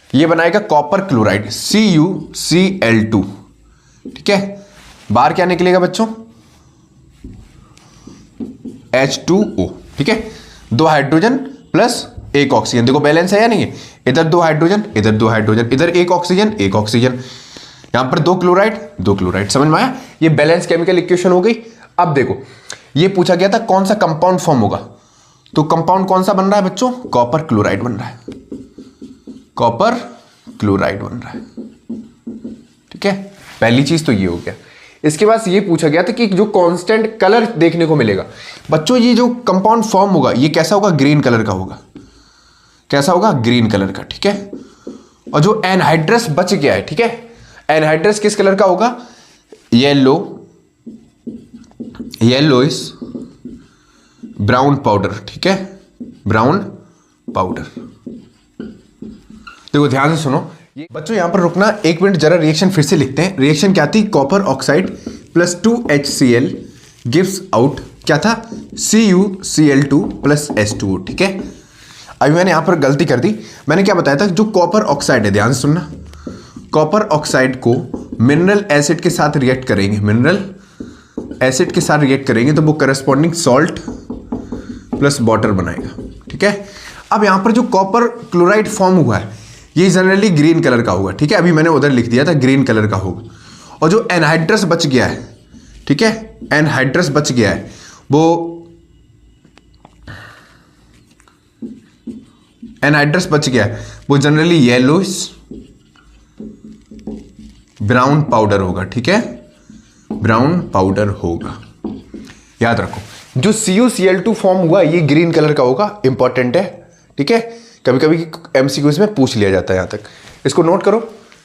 ये बनाएगा कॉपर क्लोराइड, CuCl2, ठीक है। बाहर क्या निकलेगा बच्चों, H2O, ठीक है। 2 हाइड्रोजन प्लस 1 ऑक्सीजन, देखो बैलेंस है या नहीं है, इधर 2 हाइड्रोजन, इधर 2 हाइड्रोजन, इधर 1 ऑक्सीजन, 1 ऑक्सीजन, यहां पर 2 क्लोराइड, 2 क्लोराइड, समझ में आया। ये बैलेंस केमिकल इक्वेशन हो गई। अब देखो ये पूछा गया था कौन सा कंपाउंड फॉर्म होगा, तो कंपाउंड कौन सा बन रहा है बच्चों, कॉपर क्लोराइड बन रहा है, कॉपर क्लोराइड बन रहा है, ठीक है। पहली चीज तो ये हो गया। इसके बाद ये पूछा गया था कि जो कांस्टेंट कलर देखने को मिलेगा बच्चों, ये जो कंपाउंड फॉर्म होगा ये कैसा होगा, ग्रीन कलर का होगा, कैसा होगा, ग्रीन कलर का, ठीक है। और जो एनहाइड्रस बच गया है, ठीक है, एनहाइड्रस किस कलर का होगा, येलो, येलोइश ब्राउन पाउडर, ठीक है, ब्राउन पाउडर। देखो ध्यान से सुनो बच्चों, यहां पर रुकना, 1 मिनट जरा रिएक्शन फिर से लिखते हैं। रिएक्शन क्या थी, copper oxide plus 2HCl gives out क्या था, CuCl2 प्लस H2O, ठीक है। अभी मैंने यहां पर गलती कर दी, मैंने क्या बताया था, जो कॉपर ऑक्साइड है, ध्यान से सुनना, कॉपर ऑक्साइड को मिनरल एसिड के साथ रिएक्ट करेंगे, मिनरल एसिड के साथ रिएक्ट करेंगे तो वो करस्पॉन्डिंग सॉल्ट प्लस वाटर बनाएगा, ठीक है। अब यहां पर जो कॉपर क्लोराइड फॉर्म हुआ है ये जनरली ग्रीन कलर का होगा, ठीक है, अभी मैंने उधर लिख दिया था ग्रीन कलर का होगा। और जो एनहाइड्रस बच गया है, ठीक है, एनहाइड्रस बच गया है, वो एनहाइड्रस बच गया है वो जनरली येलोइश ब्राउन पाउडर होगा, ठीक है, ब्राउन पाउडर होगा। याद रखो जो CuCl2 फॉर्म हुआ ये ग्रीन कलर का होगा, इंपॉर्टेंट है, ठीक है, कभी कभी एमसीक्यूज में पूछ लिया जाता है, यहां तक इसको नोट करो,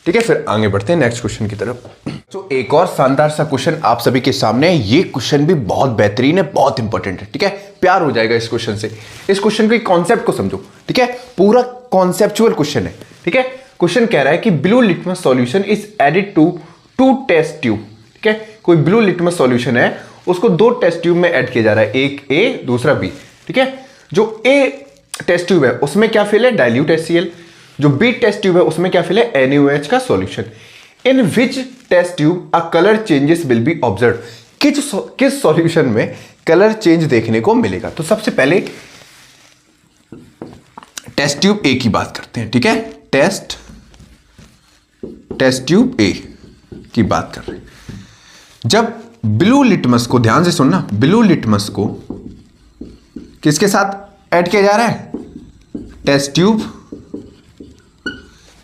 ठीक है। फिर आगे बढ़ते हैं नेक्स्ट क्वेश्चन की तरफ। तो एक और शानदार सा क्वेश्चन आप सभी के सामने है, ये क्वेश्चन भी बहुत बेहतरीन है, बहुत इंपॉर्टेंट है, ठीक है, प्यार हो जाएगा इस क्वेश्चन से। इस क्वेश्चन के कॉन्सेप्ट को समझो, ठीक है, पूरा कॉन्सेप्चुअल क्वेश्चन है, ठीक है। क्वेश्चन कह रहा है कि blue litmus solution is added to 2 test tube, ठीक है, कोई ब्लू लिटमस सॉल्यूशन है उसको 2 टेस्ट ट्यूब में ऐड किया जा रहा है, एक A दूसरा B, ठीक है। जो A टेस्ट ट्यूब है उसमें क्या फिल है, डाइल्यूट HCl, जो B टेस्ट ट्यूब है उसमें क्या फिल है, NaOH का solution. In which test tube a colour changes will be observe, किस सॉल्यूशन में कलर चेंज देखने को मिलेगा। तो सबसे पहले टेस्ट ट्यूब A की बात करते हैं, ठीक है, टेस्ट ट्यूब A की बात कर रहे हैं। जब ब्लू लिटमस को, ध्यान से सुनना, ब्लू लिटमस को किसके साथ ऐड किया जा रहा है, टेस्ट ट्यूब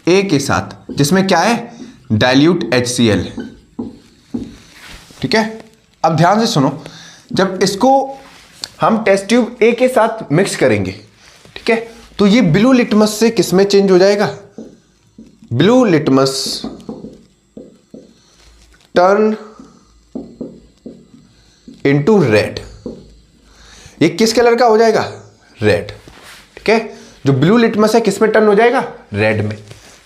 A के साथ, जिसमें क्या है, डाइल्यूट HCl, ठीक है। अब ध्यान से सुनो, जब इसको हम टेस्ट ट्यूब A के साथ मिक्स करेंगे, ठीक है, तो ये ब्लू लिटमस से किसमें चेंज हो जाएगा, blue litmus turn into red, ये किस कलर का हो जाएगा, रेड, ठीक है। जो ब्लू लिटमस है किस में टर्न हो जाएगा, रेड में,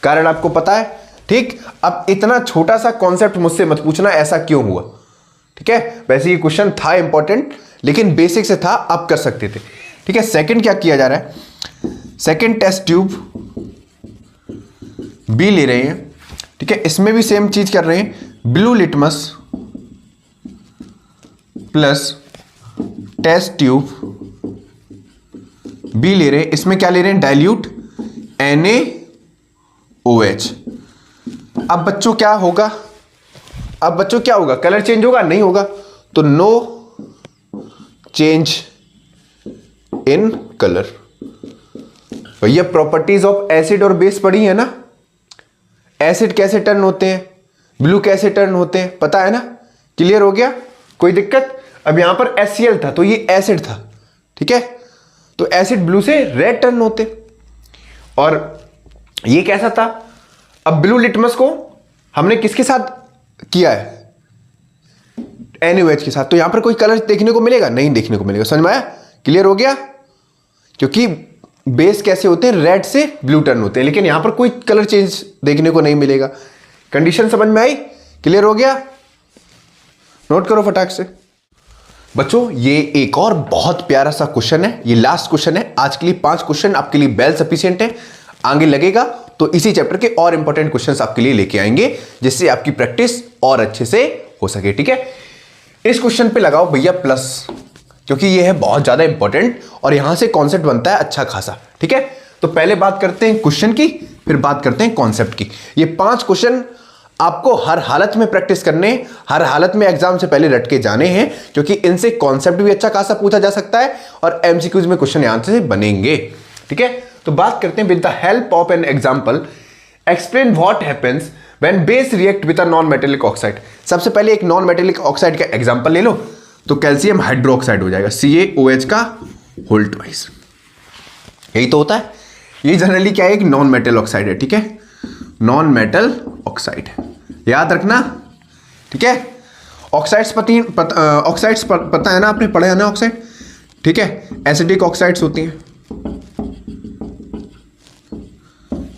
कारण आपको पता है, ठीक। अब इतना छोटा सा कॉन्सेप्ट मुझसे मत पूछना ऐसा क्यों हुआ, ठीक है। वैसे ये क्वेश्चन था इंपॉर्टेंट, लेकिन बेसिक से था, आप कर सकते थे, ठीक है। सेकंड क्या किया जा रहा है, सेकंड टेस्ट ट्यूब बी ले रहे हैं, ठीक है। इसमें भी सेम चीज कर रहे हैं, blue litmus plus test tube B ले रहे हैं। इसमें क्या ले रहे हैं, डाइल्यूट NaOH। अब बच्चों क्या होगा, अब बच्चों क्या होगा, कलर चेंज होगा, नहीं होगा, तो नो चेंज इन कलर। भैया प्रॉपर्टीज ऑफ एसिड और बेस पढ़ी है ना, एसिड कैसे टर्न होते हैं, ब्लू कैसे टर्न होते हैं, पता है ना, क्लियर हो गया, कोई दिक्कत। अब यहां पर HCl था तो ये एसिड था, ठीक है, तो एसिड ब्लू से रेड टर्न होते, और ये कैसा था, अब ब्लू लिटमस को हमने किसके साथ किया है, NaOH के साथ, तो यहां पर कोई कलर देखने को मिलेगा, नहीं देखने को मिलेगा, समझ में आया, क्लियर हो गया। क्योंकि बेस कैसे होते हैं, रेड से ब्लू टर्न होते हैं, लेकिन यहां पर कोई कलर चेंज देखने को नहीं मिलेगा। कंडीशन समझ में आई, क्लियर हो गया, नोट करो फटाक से बच्चों। ये एक और बहुत प्यारा सा क्वेश्चन है, ये लास्ट क्वेश्चन है आज के लिए। 5 क्वेश्चन आपके लिए वेल सफिशिएंट है, आगे लगेगा तो इसी चैप्टर के और इंपॉर्टेंट क्वेश्चंस आपके लिए लेके आएंगे, जिससे आपकी प्रैक्टिस और अच्छे से हो सके, ठीक है। इस क्वेश्चन पे लगाओ भैया प्लस, क्योंकि ये है बहुत ज्यादा इंपॉर्टेंट और यहां से कॉन्सेप्ट बनता है अच्छा खासा, ठीक है। तो पहले बात करते हैं क्वेश्चन की, फिर बात करते हैं कॉन्सेप्ट की। ये 5 क्वेश्चन आपको हर हालत में प्रैक्टिस करने, हर हालत में एग्जाम से पहले रट के जाने हैं, क्योंकि इनसे कॉन्सेप्ट भी अच्छा खासा पूछा जा सकता है और एमसीक्यूज में क्वेश्चन यहां से बनेंगे, ठीक है। तो बात करते हैं, with the help of an example explain what happens when base react with a non metallic oxide. सबसे पहले एक नॉन मेटेलिक ऑक्साइड का एग्जांपल ले लो, तो कैल्शियम हाइड्रोक्साइड हो जाएगा, CaOH का होल ट्वाइस, यही तो होता है। ये जनरली क्या है, एक नॉन मेटल ऑक्साइड है, ठीक है, नॉन मेटल ऑक्साइड है, याद रखना, ठीक है। ऑक्साइड्स ऑक्साइड्स पता है ना, आपने पढ़ा है ना ऑक्साइड, ठीक है। एसिडिक ऑक्साइड्स होती हैं,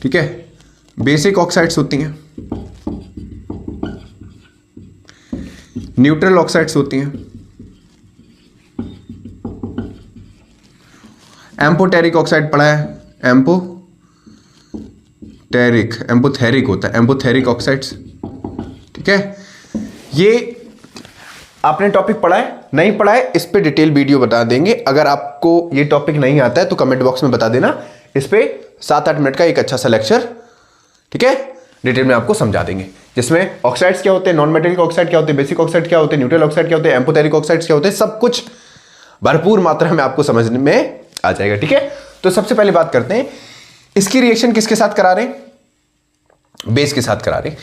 ठीक है, बेसिक ऑक्साइड्स होती हैं, न्यूट्रल ऑक्साइड्स होती हैं, एम्पोटेरिक ऑक्साइड पढ़ा है, एम्पोथेरिक होता है, एम्पोथेरिक ऑक्साइड्स, ठीक है। ये आपने टॉपिक पढ़ा है, नहीं पढ़ा है, इस पे डिटेल वीडियो बता देंगे। अगर आपको ये टॉपिक नहीं आता है तो कमेंट बॉक्स में बता देना, इस पे 7-8 मिनट का एक अच्छा सा लेक्चर, ठीक है, डिटेल में आपको समझा देंगे, जिसमें ऑक्साइड्स क्या होते हैं, नॉन मेटेलिक ऑक्साइड क्या होते हैं, बेसिक ऑक्साइड क्या होते हैं, न्यूट्रल ऑक्साइड क्या होते हैं, एम्पोथेरिक ऑक्साइड्स क्या होते हैं, सब कुछ भरपूर मात्रा में आपको समझने में आ जाएगा, ठीक है। तो सबसे पहले बात करते हैं, इसकी रिएक्शन किसके साथ करा रहे हैं, बेस के साथ करा रहे हैं।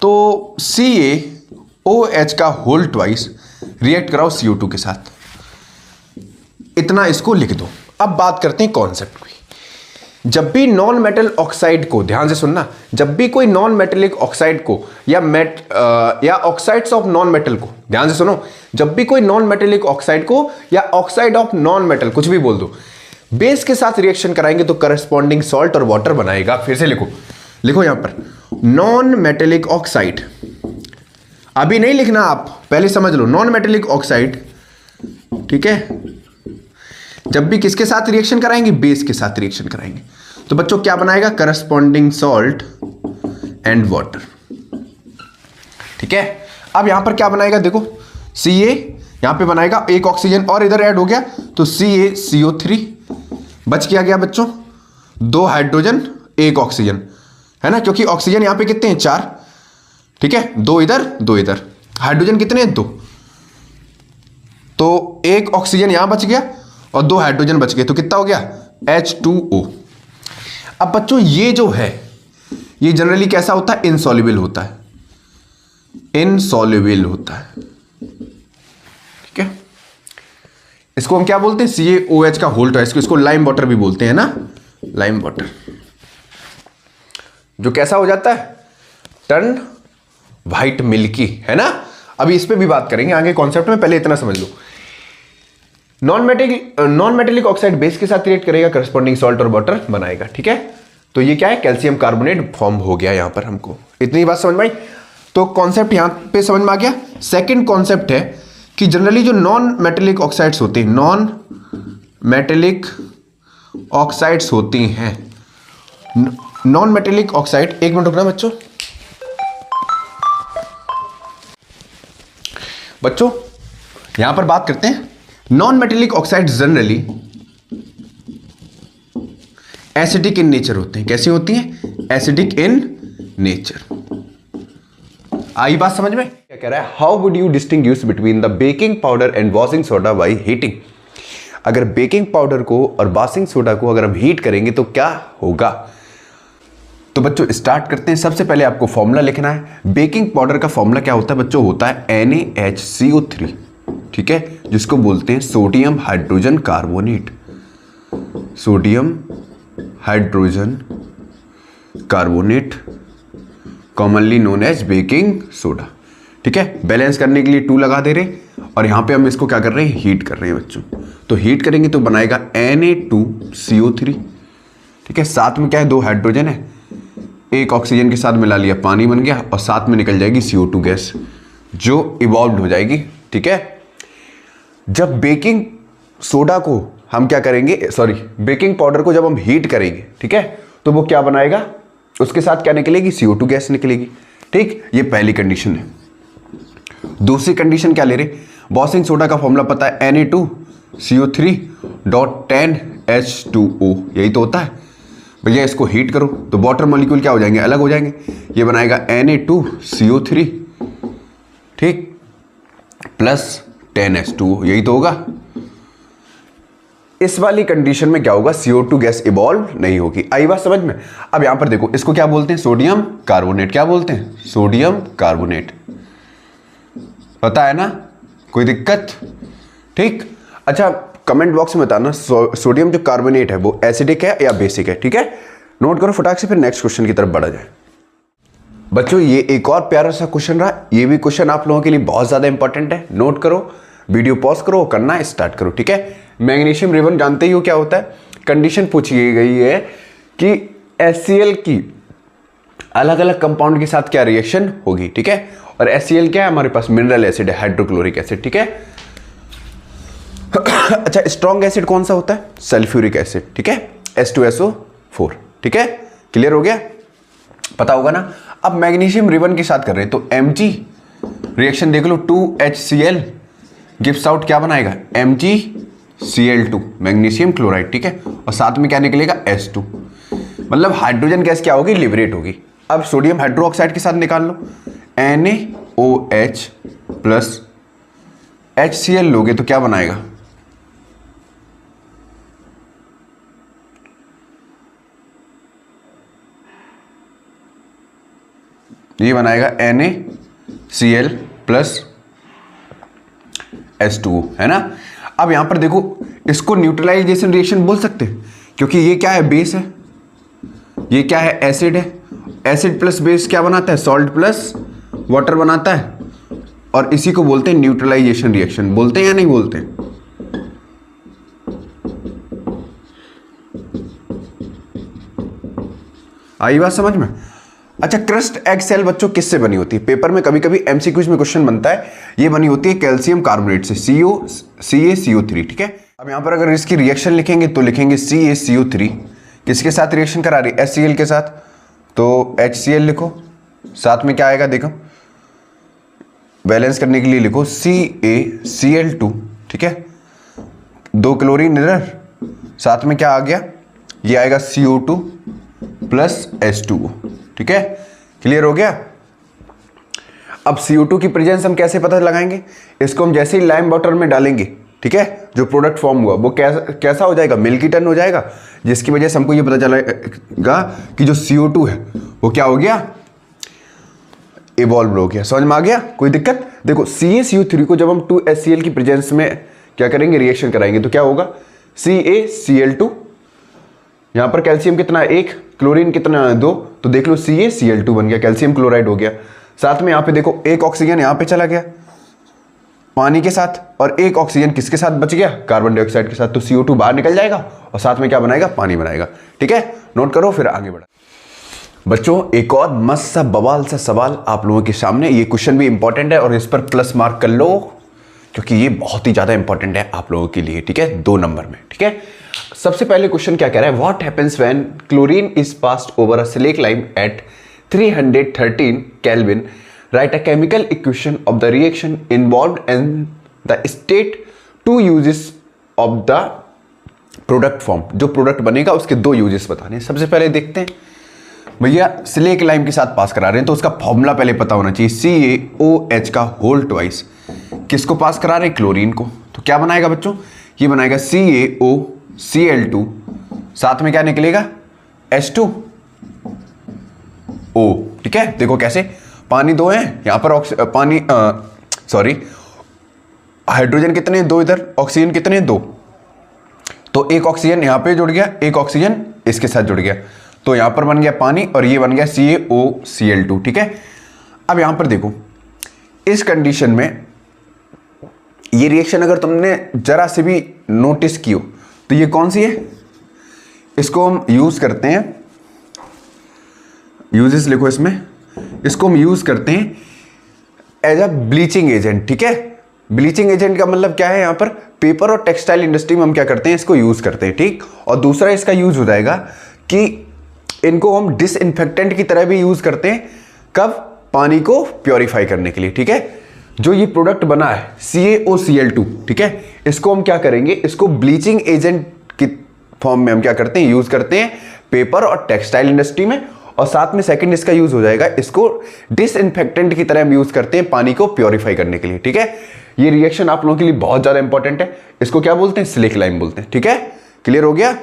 तो CaOH का होल ट्वाइस रिएक्ट कराओ CO2 के साथ, इतना इसको लिख दो। अब बात करते हैं कॉन्सेप्ट की। जब भी नॉन मेटल ऑक्साइड को, ध्यान से सुनना, जब भी कोई नॉन मेटेलिक ऑक्साइड को या ऑक्साइड्स ऑफ नॉन मेटल को, ध्यान से सुनो, जब भी कोई नॉन मेटेलिक ऑक्साइड को या ऑक्साइड ऑफ नॉन मेटल, कुछ भी बोल दो, बेस के साथ रिएक्शन कराएंगे तो करस्पॉन्डिंग सॉल्ट और वाटर बनाएगा। फिर से लिखो यहां पर नॉन मेटेलिक ऑक्साइड, अभी नहीं लिखना आप, पहले समझ लो, नॉन मेटेलिक ऑक्साइड, ठीक है, जब भी किसके साथ रिएक्शन कराएंगे, बेस के साथ रिएक्शन कराएंगे, तो बच्चों क्या बनाएगा, करस्पॉन्डिंग सॉल्ट एंड वाटर, ठीक है। अब यहां पर क्या बनाएगा, देखो Ca यहां पे बनाएगा, एक ऑक्सीजन और इधर ऐड हो गया तो CaCO3, बच गया बच्चों 2 हाइड्रोजन 1 ऑक्सीजन, है ना, क्योंकि ऑक्सीजन यहां पे कितने हैं, 4, ठीक है, 2 इधर 2 इधर, हाइड्रोजन कितने हैं, 2, तो 1 ऑक्सीजन यहां बच गया और 2 हाइड्रोजन बच गए, तो कितना हो गया, H2O। अब बच्चों ये जो है, ये जनरली कैसा होता है, इनसॉल्युबल होता है, इनसॉल्युबल होता है, ठीक है। इसको हम क्या बोलते हैं, CaOH का होल ट्वाइस, इसको लाइम वाटर भी बोलते हैं ना, लाइम वाटर, जो कैसा हो जाता है, टर्न व्हाइट मिल्की, है ना। अभी इस पे भी बात करेंगे आगे कॉन्सेप्ट में, पहले इतना समझ लो। नॉन मेटेलिक ऑक्साइड बेस के साथ रिएक्ट करेगा, करस्पॉन्डिंग सॉल्ट और वाटर बनाएगा। ठीक है, तो ये क्या है, कैल्शियम कार्बोनेट फॉर्म हो गया यहां पर हमको। इतनी बात समझ में आई? तो कॉन्सेप्ट यहां पे समझ में आ गया। सेकंड कॉन्सेप्ट है कि जनरली जो नॉन मेटेलिक ऑक्साइड्स होते हैं, नॉन मेटेलिक ऑक्साइड्स होती हैं, नॉन मेटेलिक ऑक्साइड, एक मिनट रुकना बच्चों। बच्चों यहां पर बात करते हैं, non metallic oxide generally acidic in nature होते हैं। कैसे होती हैं? Acidic in nature. आई बात समझ में? क्या कह रहा है, how would you distinguish between the baking powder and washing soda by heating. अगर बेकिंग पाउडर को और वॉशिंग सोडा को अगर हम हीट करेंगे तो क्या होगा। तो बच्चों स्टार्ट करते हैं। सबसे पहले आपको फॉर्मूला लिखना है। बेकिंग पाउडर का फॉर्मूला क्या होता है बच्चों, होता है NaHCO3, ठीक है, जिसको बोलते हैं sodium hydrogen carbonate, sodium hydrogen carbonate, commonly known as baking soda. ठीक है, बैलेंस करने के लिए 2 लगा दे रहे, और यहां पे हम इसको क्या कर रहे हैं, हीट कर रहे हैं बच्चों। तो हीट करेंगे तो बनाएगा Na2CO3। ठीक है, साथ में क्या है, 2 हाइड्रोजन है, एक ऑक्सीजन के साथ मिला लिया, पानी बन गया, और साथ में निकल जाएगी CO2 गैस जो इवॉल्व हो जाएगी। ठीक है, जब बेकिंग सोडा को हम क्या करेंगे, सॉरी बेकिंग पाउडर को जब हम हीट करेंगे, ठीक है, तो वो क्या बनाएगा, उसके साथ क्या निकलेगी, CO2 गैस निकलेगी। ठीक, ये पहली कंडीशन है। दूसरी कंडीशन क्या ले रहे, वॉशिंग सोडा का फॉर्मूला पता है Na2CO3.10H2O, यही तो होता है भैया। इसको हीट करो तो वाटर मॉलिक्यूल क्या हो जाएंगे, अलग हो जाएंगे। ये बनाएगा Na2CO3, ठीक, प्लस 10H2O, यही तो होगा। इस वाली कंडीशन में क्या होगा, CO2 गैस इवॉल्व नहीं होगी। आई बात समझ में? अब यहां पर देखो, इसको क्या बोलते हैं, सोडियम कार्बोनेट। क्या बोलते हैं, सोडियम कार्बोनेट। पता है ना, कोई दिक्कत? ठीक, अच्छा कमेंट बॉक्स में बताना सोडियम जो कार्बोनेट है वो एसिडिक है या बेसिक है। ठीक है, नोट करो फटाक से, फिर नेक्स्ट क्वेश्चन की तरफ बढ़ा जाए। बच्चों ये एक और प्यारा सा क्वेश्चन रहा, ये भी क्वेश्चन आप लोगों के लिए बहुत ज्यादा इंपॉर्टेंट है। नोट करो, वीडियो पॉज करो, करना स्टार्ट करो। ठीक है, मैग्नीशियम रिबन जानते ही हो क्या होता है। कंडीशन पूछी गई है कि HCl की अलग अलग कंपाउंड के साथ क्या रिएक्शन होगी। ठीक है, और HCl क्या है, हमारे पास मिनरल एसिड है, हाइड्रोक्लोरिक एसिड। ठीक है, अच्छा स्ट्रॉन्ग एसिड कौन सा होता है, सल्फ्यूरिक एसिड। ठीक है, H2SO4। ठीक है, क्लियर हो गया, पता होगा ना। अब मैग्नीशियम रिबन के साथ कर रहे हैं तो Mg रिएक्शन देख लो, 2HCl गिव्स आउट क्या बनाएगा, MgCl2, मैग्नीशियम क्लोराइड। ठीक है, और साथ में क्या निकलेगा, H2, मतलब हाइड्रोजन गैस क्या होगी, लिबरेट होगी। अब सोडियम हाइड्रोक्साइड के साथ निकाल लो, NaOH प्लस HCl लोगे तो क्या बनाएगा, ये बनाएगा NaCl प्लस H2O, है ना। अब यहां पर देखो, इसको न्यूट्रलाइजेशन रिएक्शन बोल सकते हैं, क्योंकि ये क्या है, बेस है, ये क्या है, एसिड है। एसिड प्लस बेस क्या बनाता है, सॉल्ट प्लस वाटर बनाता है, और इसी को बोलते हैं न्यूट्रलाइजेशन रिएक्शन। बोलते हैं या नहीं बोलते हैं? आई बात समझ में? अच्छा, क्रस्ट एग सेल बच्चों किससे बनी होती है, पेपर में कभी कभी MCQs में क्वेश्चन बनता है, ये बनी होती है कैल्शियम कार्बोनेट से, CaCO3। ठीक है, अब यहां पर अगर इसकी रिएक्शन लिखेंगे तो लिखेंगे CaCO3 किसके साथ रिएक्शन करा रही है, HCl के साथ, तो HCl लिखो, साथ में क्या आएगा देखो, बैलेंस करने के लिए लिखो CaCl2। ठीक है, 2 क्लोरीन इधर, साथ में क्या आ गया, ये आएगा CO2 प्लस H2O। ठीक है, क्लियर हो गया। अब CO2 की प्रेजेंस हम कैसे पता लगाएंगे, इसको हम जैसे ही लाइम वाटर में डालेंगे, ठीक है, जो प्रोडक्ट फॉर्म हुआ वो कैसा हो जाएगा, मिल्की टर्न हो जाएगा, जिसकी वजह से हमको ये पता चलेगा कि जो CO2 है वो क्या हो गया, इवॉल्व हो गया। समझ में आ गया, कोई दिक्कत? देखो CaCO3 को जब हम 2HCl की प्रेजेंस में क्या करेंगे, रिएक्शन कराएंगे, तो क्या होगा, CaCl2, यहां पर कैल्शियम कितना है, 1, क्लोरीन कितना है, 2, तो देख लो CaCl2 बन गया, कैल्शियम क्लोराइड हो गया। साथ में यहां पे देखो एक ऑक्सीजन यहां पे चला गया, पानी के साथ, और एक ऑक्सीजन किसके साथ बच गया, कार्बन डाइऑक्साइड के साथ। तो CO2 बाहर निकल जाएगा और साथ में क्या बनाएगा, पानी बनाएगा। ठीक है, नोट करो, फिर आगे बढ़ा। बच्चों एक और मस्त सा बवाल सा सवाल आप लोगों के सामने, ये क्वेश्चन भी इंपॉर्टेंट है और इस पर प्लस मार्क कर लो क्योंकि ये बहुत ही ज्यादा इंपॉर्टेंट है आप लोगों के लिए। ठीक है, 2 नंबर में। ठीक है, सबसे पहले क्वेश्चन क्या कह रहा है, what happens when chlorine is passed over a slaked lime at 313 kelvin, right a chemical equation of the reaction involved in the state, 2 uses of the product form. जो प्रोडक्ट बनेगा उसके 2 यूजेस बताने। सबसे पहले देखते हैं भैया, सिलिक लाइम के साथ पास करा रहे हैं तो उसका फॉर्मूला पहले पता होना चाहिए, CaOH का होल ट्वाइस। किसको पास करा रहे हैं, क्लोरीन को। तो क्या बनाएगा बच्चों, ये बनाएगा CaOCl2, साथ में क्या निकलेगा, H2O। ठीक है, देखो कैसे, पानी 2 है यहां पर, पानी सॉरी हाइड्रोजन कितने, 2 इधर, ऑक्सीजन कितने, 2। तो एक ऑक्सीजन यहां पे जुड़ गया, एक ऑक्सीजन इसके साथ जुड़ गया, तो यहां पर बन गया पानी और ये बन गया CaOCl2। ठीक है, अब यहां पर देखो, इस कंडीशन में ये रिएक्शन अगर तुमने जरा से भी नोटिस की हो तो ये कौन सी है, इसको हम यूज करते हैं, यूजेस लिखो इसमें, इसको हम यूज करते हैं एज अ ब्लीचिंग एजेंट। ठीक है, ब्लीचिंग एजेंट का मतलब क्या है, यहां पर पेपर और टेक्सटाइल इंडस्ट्री में हम क्या करते हैं, इसको यूज करते हैं। ठीक, और दूसरा इसका यूज हो जाएगा कि इनको हम डिसइंफेक्टेंट की तरह भी यूज करते हैं, कब, पानी को प्योरीफाई करने के लिए। ठीक है, जो ये प्रोडक्ट बना है CaOCl2, ठीक है, इसको हम क्या करेंगे, इसको ब्लीचिंग एजेंट की फॉर्म में हम क्या करते हैं, यूज करते हैं पेपर और टेक्सटाइल इंडस्ट्री में, और साथ में सेकंड इसका यूज हो जाएगा, इसको डिसइंफेक्टेंट की तरह हम यूज करते हैं पानी को प्योरीफाई करने के लिए। ठीक है, ये रिएक्शन आप लोगों के लिए बहुत ज्यादा इंपॉर्टेंट है, इसको क्या बोलते हैं, सिलिक लाइम बोलते हैं। ठीक है, क्लियर हो गया,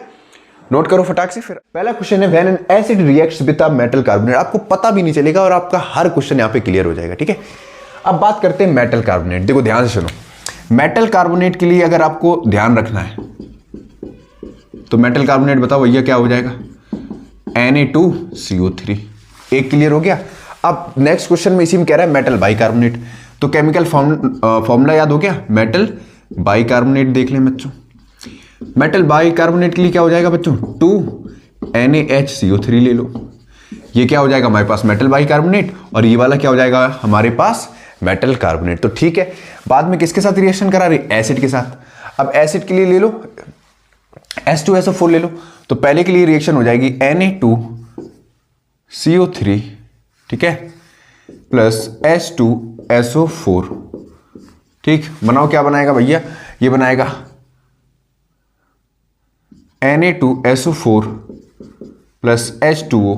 नोट करो फटाक से। फिर पहला क्वेश्चन है, when an acid reacts with a metal carbonate, आपको पता भी नहीं चलेगा और आपका हर क्वेश्चन यहां पे क्लियर हो जाएगा। ठीक है, अब बात करते हैं मेटल कार्बोनेट। देखो ध्यान से सुनो, मेटल कार्बोनेट के लिए अगर आपको ध्यान रखना है तो मेटल कार्बोनेट बताओ भैया क्या हो जाएगा, Na2CO3। एक क्लियर हो गया। अब नेक्स्ट क्वेश्चन में इसी में कह रहा है मेटल बाइकार्बोनेट, तो केमिकल फॉर्मूला याद हो गया, मेटल बाइकार्बोनेट देख लें बच्चों। मेटल बाइकार्बोनेट के लिए क्या हो जाएगा बच्चों, 2NaHCO3 ले लो। ये क्या हो जाएगा हमारे पास, मेटल बाइकार्बोनेट, और ये वाला क्या हो जाएगा हमारे पास, मेटल कार्बोनेट। तो ठीक है, बाद में किसके साथ रिएक्शन करा रही, एसिड के साथ। अब एसिड के लिए ले लो, H2SO4 ले लो, तो पहले के लिए रिएक्शन हो जाएगी Na2CO3, ठीक है, प्लस H2SO4। ठीक, बनाओ क्या बनाएगा भैया, ये बनाएगा Na2SO4 प्लस H2O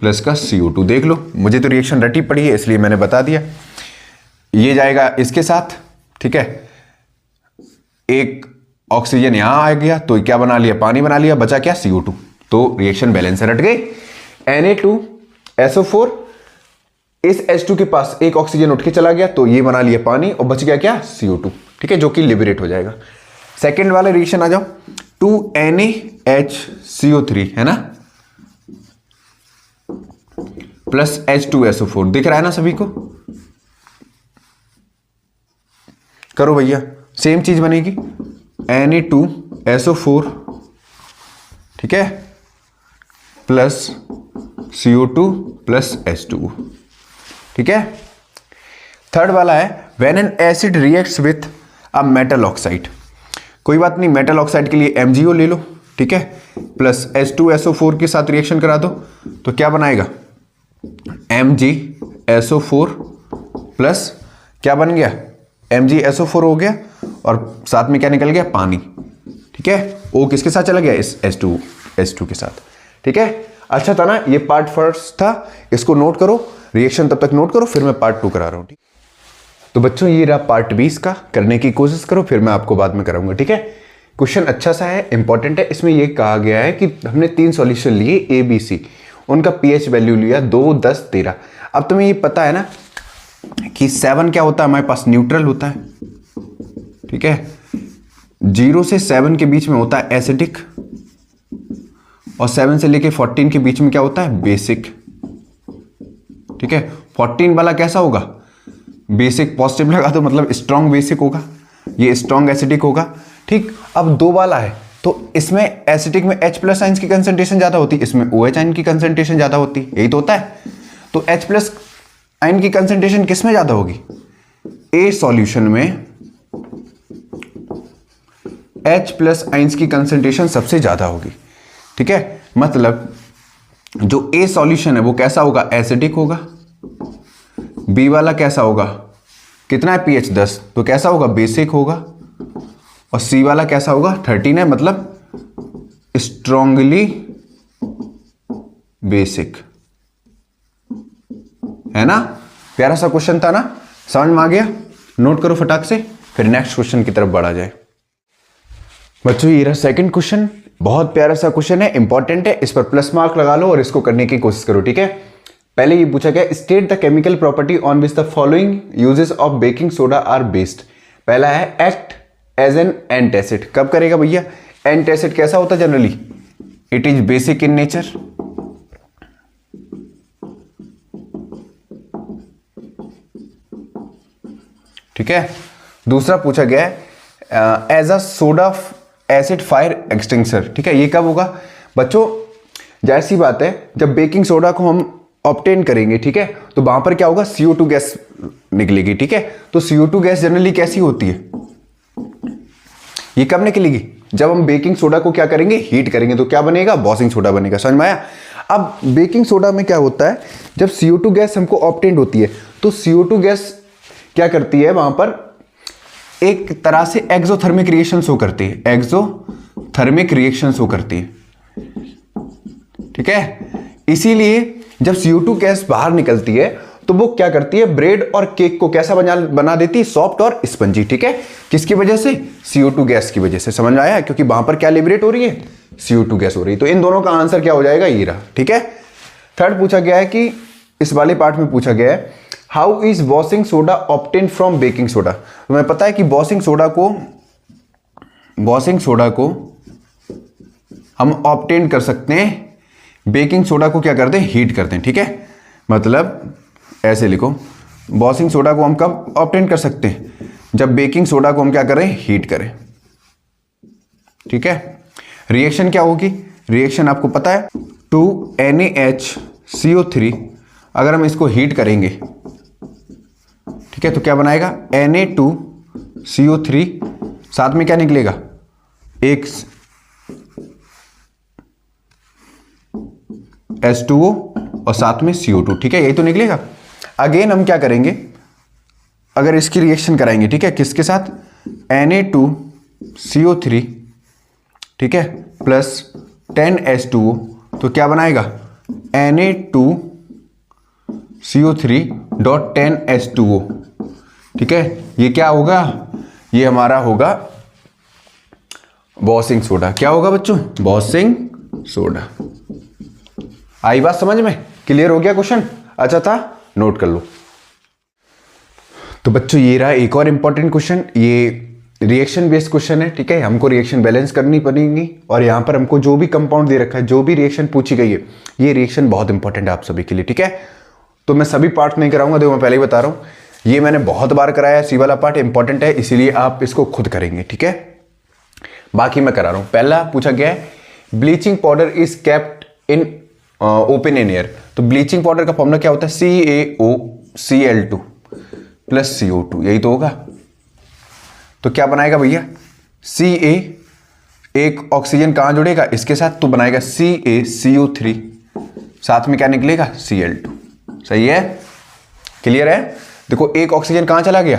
प्लस का CO2। देख लो, मुझे तो रिएक्शन रटी पड़ी है इसलिए मैंने बता दिया। ये जाएगा इसके साथ, ठीक है, एक ऑक्सीजन यहां आ गया तो क्या बना लिया, पानी बना लिया, बचा क्या, CO2। तो रिएक्शन बैलेंस से रट गई। Na2SO4, इस H2 के पास एक ऑक्सीजन उठ के चला गया तो ये बना लिया पानी और बच गया क्या, CO2। ठीक है, जो कि लिबरेट हो जाएगा। सेकेंड वाले रिएक्शन आ जाओ, 2NaHCO3 है ना, प्लस H2SO4। दिख रहा है ना सभी को, करो भैया, सेम चीज बनेगी, Na2SO4, ठीक है, प्लस CO2 प्लस H2O। ठीक है, थर्ड वाला है, when an acid reacts with a metal oxide. कोई बात नहीं, मेटल ऑक्साइड के लिए MgO ले लो, ठीक है, प्लस H2SO4 के साथ रिएक्शन करा दो तो क्या बनाएगा, MgSO4 प्लस क्या बन गया, MgSO4 हो गया और साथ में क्या निकल गया, पानी। ठीक है, O किसके साथ चला गया, इस H2 के साथ। ठीक है, अच्छा था ना, ये पार्ट फर्स्ट था, इसको नोट करो, रिएक्शन तब तक नोट करो, फिर मैं पार्ट 2 करा रहा हूं। ठीक, तो बच्चों ये रहा पार्ट 20 का, करने की कोशिश करो, फिर मैं आपको बाद में कराऊंगा। ठीक है, क्वेश्चन अच्छा सा है, इंपॉर्टेंट है। इसमें ये कहा गया है कि हमने 3 सॉल्यूशन लिए ABC, उनका pH वैल्यू लिया 2, 10, 13। अब तुम्हें ये पता है ना कि 7 क्या होता है हमारे पास, न्यूट्रल होता है। ठीक है, 0 से 7 के बीच में होता है एसिडिक, और 7 से लेके 14 के बीच में क्या होता है, बेसिक। ठीक है, 14 वाला कैसा होगा, बेसिक पॉजिटिव लगा दो, मतलब स्ट्रॉन्ग बेसिक होगा, ये स्ट्रॉन्ग एसिडिक होगा। ठीक, अब 2 वाला है तो इसमें एसिडिक में H+ आयंस की कंसंट्रेशन ज्यादा होती है, इसमें OH आयन की कंसंट्रेशन ज्यादा होती है, यही तो होता है। तो H+ आयन की कंसंट्रेशन किस में ज्यादा होगी? ए सॉल्यूशन में H+ आयंस की कंसंट्रेशन सबसे ज्यादा होगी। ठीक है, मतलब जो ए सॉल्यूशन है वो कैसा होगा? एसिडिक होगा। बी वाला कैसा होगा? कितना है pH 10, तो कैसा होगा? बेसिक होगा। और सी वाला कैसा होगा? 13 है, मतलब स्ट्रांगली बेसिक, है ना। प्यारा सा क्वेश्चन था ना, समझ में आ गया? नोट करो फटाक से, फिर नेक्स्ट क्वेश्चन की तरफ बढ़ा जाए। बच्चों ये रहा सेकंड क्वेश्चन, बहुत प्यारा सा क्वेश्चन है, इंपॉर्टेंट है, इस पर प्लस मार्क लगा लो और इसको करने की कोशिश करो। ठीक है, पहले ये पूछा गया state the chemical property on which the following uses of baking soda are based. पहला है एक्ट एज एन एंटासिड। कब करेगा भैया? एंटासिड कैसा होता है generally? It is basic in nature. ठीक है, दूसरा पूछा गया है as a soda acid fire extinguisher. ठीक है, ये कब होगा बच्चों? जाहिर सी बात है, जब बेकिंग सोडा को हम ऑब्टेन करेंगे, ठीक है, तो वहां पर क्या होगा? CO2 गैस निकलेगी। ठीक है, तो CO2 गैस जनरली कैसी होती है? ये कब निकलेगी? जब हम बेकिंग सोडा को क्या करेंगे? हीट करेंगे, तो क्या बनेगा? बॉसिंग सोडा बनेगा। समझ में आया? अब बेकिंग सोडा में क्या होता है, जब CO2 गैस हमको ऑब्टेन होती है तो CO2 गैस क्या करती है? वहां पर एक तरह से एक्सोथर्मिक रिएक्शन शो करती है, एक्सोथर्मिक रिएक्शन शो करती है। ठीक है, इसीलिए जब CO2 गैस बाहर निकलती है तो वो क्या करती है? ब्रेड और केक को कैसा बना देती है? सॉफ्ट और स्पंजी। ठीक है, किसकी वजह से? CO2 गैस की वजह से। समझ में आया? क्योंकि वहां पर क्या लिबरेट हो रही है? CO2 गैस हो रही है। तो इन दोनों का आंसर क्या हो जाएगा? ये रहा। ठीक है, थर्ड पूछा गया है कि इस वाले पार्ट में पूछा गया है how is washing soda obtain from baking soda. तुम्हें पता है कि वॉशिंग सोडा को हम ऑब्टेन कर सकते हैं, बेकिंग सोडा को क्या करते हैं? हीट करते हैं। ठीक है, मतलब ऐसे लिखो, वॉशिंग सोडा को हम कब ऑब्टेन कर सकते हैं? जब बेकिंग सोडा को हम क्या करें? हीट करें। ठीक है, रिएक्शन क्या होगी? रिएक्शन आपको पता है 2NaHCO3, अगर हम इसको हीट करेंगे, ठीक है, तो क्या बनाएगा? Na2CO3, साथ में क्या निकलेगा? एक H2O और साथ में CO2। ठीक है, यही तो निकलेगा। अगेन हम क्या करेंगे? अगर इसकी रिएक्शन कराएंगे, ठीक है, किसके साथ? Na2CO3, ठीक है, प्लस 10H2O, तो क्या बनाएगा? Na2CO3.10H2O। ठीक है, ये क्या होगा? ये हमारा होगा वॉशिंग सोडा। क्या होगा बच्चों? Washing soda. आई बात समझ में? क्लियर हो गया क्वेश्चन? अच्छा था, नोट कर लो। तो बच्चों ये रहा एक और इंपॉर्टेंट क्वेश्चन, ये रिएक्शन बेस्ड क्वेश्चन है। ठीक है, हमको रिएक्शन बैलेंस करनी पड़ेगी और यहां पर हमको जो भी कंपाउंड दे रखा है, जो भी रिएक्शन पूछी गई है, ये रिएक्शन बहुत इंपॉर्टेंट है आप सभी के लिए। ठीक है, तो मैं सभी पार्ट नहीं कराऊंगा, देखो मैं पहले ही बता रहा हूं, ये मैंने बहुत बार कराया है। सी वाला पार्ट इंपॉर्टेंट है, इसीलिए आप इसको खुद करेंगे। ठीक है, बाकी मैं करा रहा हूं। पहला पूछा गया है bleaching powder is kept in open in air. तो ब्लीचिंग पाउडर का फॉर्मूला क्या होता है? CaOCl2 प्लस CO2, यही तो होगा। तो क्या बनाएगा भैया? Ca, एक ऑक्सीजन कहां जुड़ेगा? इसके साथ, तो बनाएगा CaCO3, साथ में क्या निकलेगा? Cl2। सही है? क्लियर है? देखो एक ऑक्सीजन कहां चला गया?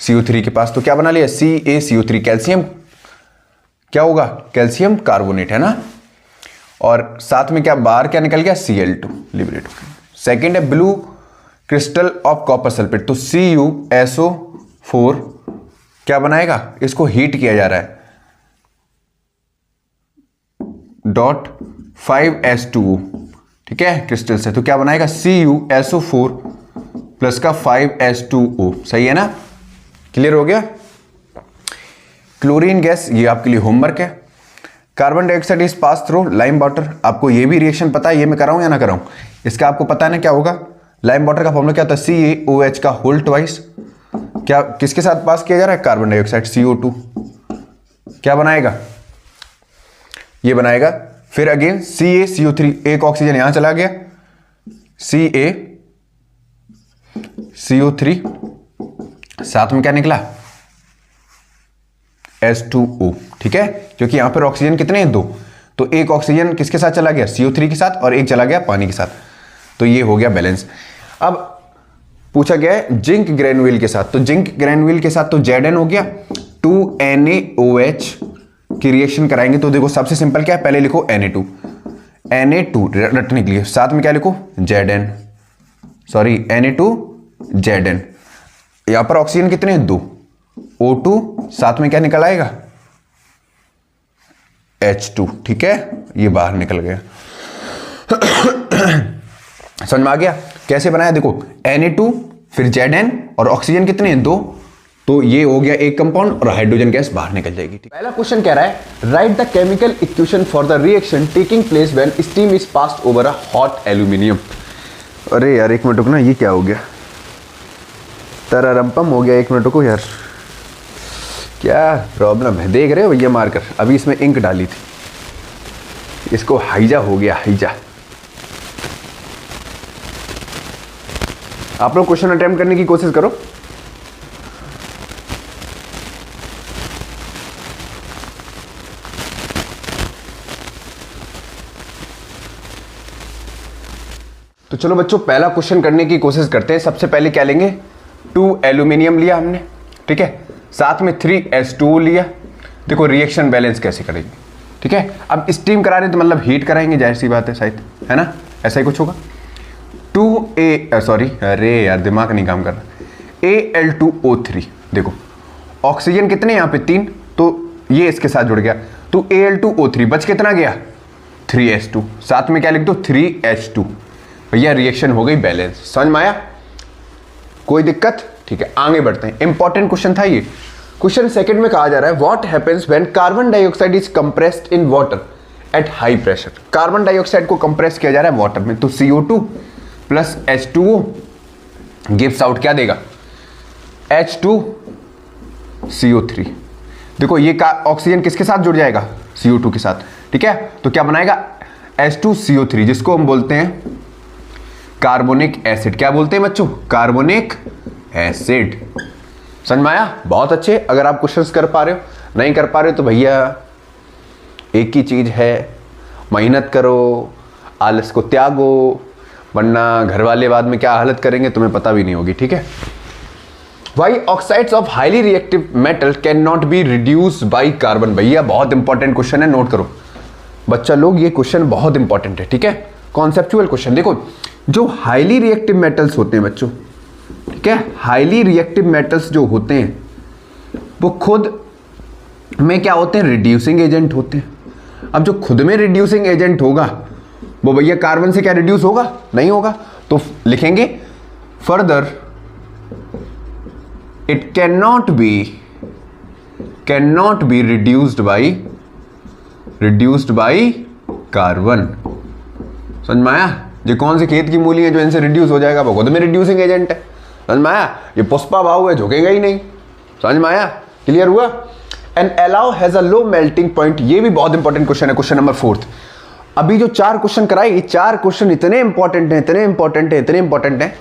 CO3 के पास, तो क्या बना लिया? CaCO3, कैल्शियम क्या होगा? कैल्शियम कार्बोनेट, है ना। और साथ में क्या बाहर क्या निकल गया? Cl2 लिबरेट हो गया। सेकेंड है blue crystal of copper sulphate, तो CuSO4 क्या बनाएगा? इसको हीट किया जा रहा है, .5H2O, ठीक है, क्रिस्टल से, तो क्या बनाएगा? CuSO4 प्लस का 5H2O। सही है ना? क्लियर हो गया? क्लोरीन गैस, ये आपके लिए होमवर्क है। Carbon dioxide is pass through lime water, आपको ये भी रिएक्शन पता है, ये मैं कराऊं या ना कराऊं? इसका आपको पता है ना क्या होगा? लाइम वाटर का फॉर्मूला क्या होता है, CaOH का होल ट्वाइस, क्या किसके साथ पास किया जा रहा है, कार्बन डाइऑक्साइड CO2, क्या बनाएगा, ये बनाएगा। फिर अगेन CaCO3, एक ऑक्सीजन यहां चला गया, CaCO3, साथ में क्या निकला, H2O, ठीक है, क्योंकि यहां पर ऑक्सीजन कितने हैं, 2, तो एक ऑक्सीजन किसके साथ चला गया, CO3 के साथ, और एक चला गया पानी के साथ, तो ये हो गया बैलेंस। अब पूछा गया है जिंक ग्रेनुअल के साथ, तो जिंक ग्रेनुअल के साथ तो Zn हो गया, 2NaOH की रिएक्शन कराएंगे तो देखो सबसे सिंपल क्या है, पहले लिखो Na2 रटने के लिए, साथ में क्या लिखो, Zn, सॉरी Na2Zn, यहां पर ऑक्सीजन कितने हैं, 2, O2, साथ में क्या निकल आएगा, H2, ठीक है, ये बाहर निकल गया। समझ में आ गया कैसे बनाया, देखो Na2 फिर Zn और ऑक्सीजन कितने हैं, 2, तो ये हो गया एक कंपाउंड और हाइड्रोजन गैस बाहर निकल जाएगी। पहला क्वेश्चन कह रहा है right the chemical equation for the reaction taking place when steam is passed over a hot aluminium. अरे यार एक मिनट रुकना, ये क्या हो गया, तररम्पम हो गया, एक मिनट रुको यार, क्या प्रॉब्लम है, देख रहे हो भैया मारकर, अभी इसमें इंक डाली थी, इसको हाइजा हो गया, हाइजा। आप लोग क्वेश्चन अटेम्प्ट करने की कोशिश करो। तो चलो बच्चों पहला क्वेश्चन करने की कोशिश करते हैं। सबसे पहले क्या लेंगे, 2 एल्यूमिनियम लिया हमने, ठीक है, साथ में 3H2O लिया। देखो रिएक्शन बैलेंस कैसे करेंगे, ठीक है, अब स्टीम करा रहे तो मतलब हीट कराएंगे, जाहिर सी बात है शायद, है ना, ऐसा ही कुछ होगा। 2A सॉरी अरे यार दिमाग नहीं काम कर रहा, Al2O3, देखो ऑक्सीजन कितने यहाँ पे 3, तो ये इसके साथ जुड़ गया, तो Al2O3 बच कितना गया, 3H2, साथ में क्या लिख दो 3H2, भैया रिएक्शन हो गई बैलेंस। समझ में आया, कोई दिक्कत, ठीक है, आगे बढ़ते हैं। इंपॉर्टेंट क्वेश्चन था ये। क्वेश्चन सेकंड में कहा जा रहा है what happens when carbon dioxide is compressed in water at high pressure. Carbon dioxide को कंप्रेस किया जा रहा है वाटर में, तो CO2 plus H2O gives out क्या देगा, H2CO3। देखो ये ऑक्सीजन किसके साथ जुड़ जाएगा, CO2 के साथ, ठीक है, तो क्या बनाएगा H2CO3, जिसको हम बोलते हैं कार्बोनिक एसिड। क्या बोलते हैं बच्चों, कार्बोनिक एसिड। समझ में आया, बहुत अच्छे। अगर आप क्वेश्चंस कर पा रहे हो, नहीं कर पा रहे हो तो भैया एक ही चीज है, मेहनत करो, आलस को त्यागो, वरना घर वाले बाद में क्या हालत करेंगे तुम्हें पता भी नहीं होगी, ठीक है। Why oxides of highly reactive metal can not be reduced by carbon. भैया बहुत इंपॉर्टेंट क्वेश्चन है, नोट करो बच्चा लोग, ये क्वेश्चन बहुत इंपॉर्टेंट है, ठीक है, कॉन्सेप्चुअल क्वेश्चन। देखो जो हाईली रिएक्टिव मेटल्स होते हैं बच्चों, ठीक है, हाईली रिएक्टिव मेटल्स जो होते हैं वो खुद में क्या होते हैं, रिड्यूसिंग एजेंट होते हैं। अब जो खुद में रिड्यूसिंग एजेंट होगा वो भैया कार्बन से क्या रिड्यूस होगा, नहीं होगा, तो लिखेंगे further it can not be reduced by carbon. समझ में आया, ये कौन सी खेत की मूली है जो इनसे रिड्यूस हो जाएगा, वो खुद में रिड्यूसिंग एजेंट है। समझ में आया, ये पुष्पा भाव है, झुकेगा ही नहीं। समझ में आया, क्लियर हुआ। An alloy has a low melting point, ये भी बहुत इंपॉर्टेंट क्वेश्चन है, क्वेश्चन नंबर 4। अभी जो 4 क्वेश्चन कराए, ये 4 क्वेश्चन इतने इंपॉर्टेंट हैं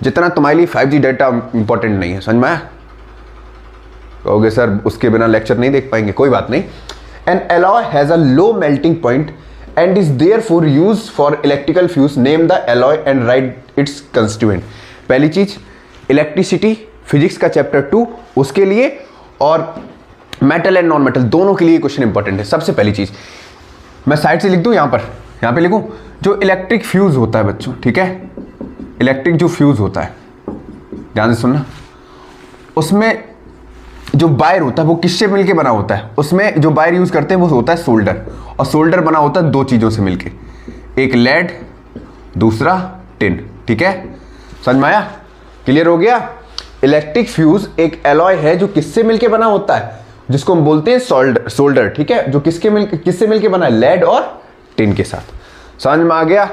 जितना तुम्हारे लिए 5G डाटा इंपॉर्टेंट नहीं है। समझ में आया, कहोगे सर उसके बिना लेक्चर नहीं देख पाएंगे, कोई बात नहीं। N alloy has a low melting point and is therefore used for electrical fuse. Name the alloy and write its constituent. पहली चीज इलेक्ट्रिसिटी, फिजिक्स का चैप्टर 2 उसके लिए, और मेटल एंड नॉन मेटल दोनों के लिए क्वेश्चन इंपॉर्टेंट है। सबसे पहली चीज मैं साइड से लिख दूं, यहाँ पे लिखूं, जो इलेक्ट्रिक फ्यूज होता है बच्चों, ठीक है, इलेक्ट्रिक जो फ्यूज होता है, ध्यान से सुनना, उसमें जो वायर होता है वो किससे मिलके बना होता है, उसमें जो वायर यूज करते हैं वो होता है सोल्डर, और सोल्डर बना होता है 2 चीजों से मिलके, एक लेड, दूसरा टिन, ठीक है। समझ में आया, क्लियर हो गया। इलेक्ट्रिक फ्यूज एक एलॉय है जो किससे मिलके बना होता है, जिसको हम बोलते हैं सोल्डर, ठीक है, जो किससे मिलके बना है, लेड और टिन के साथ। समझ में आ गया,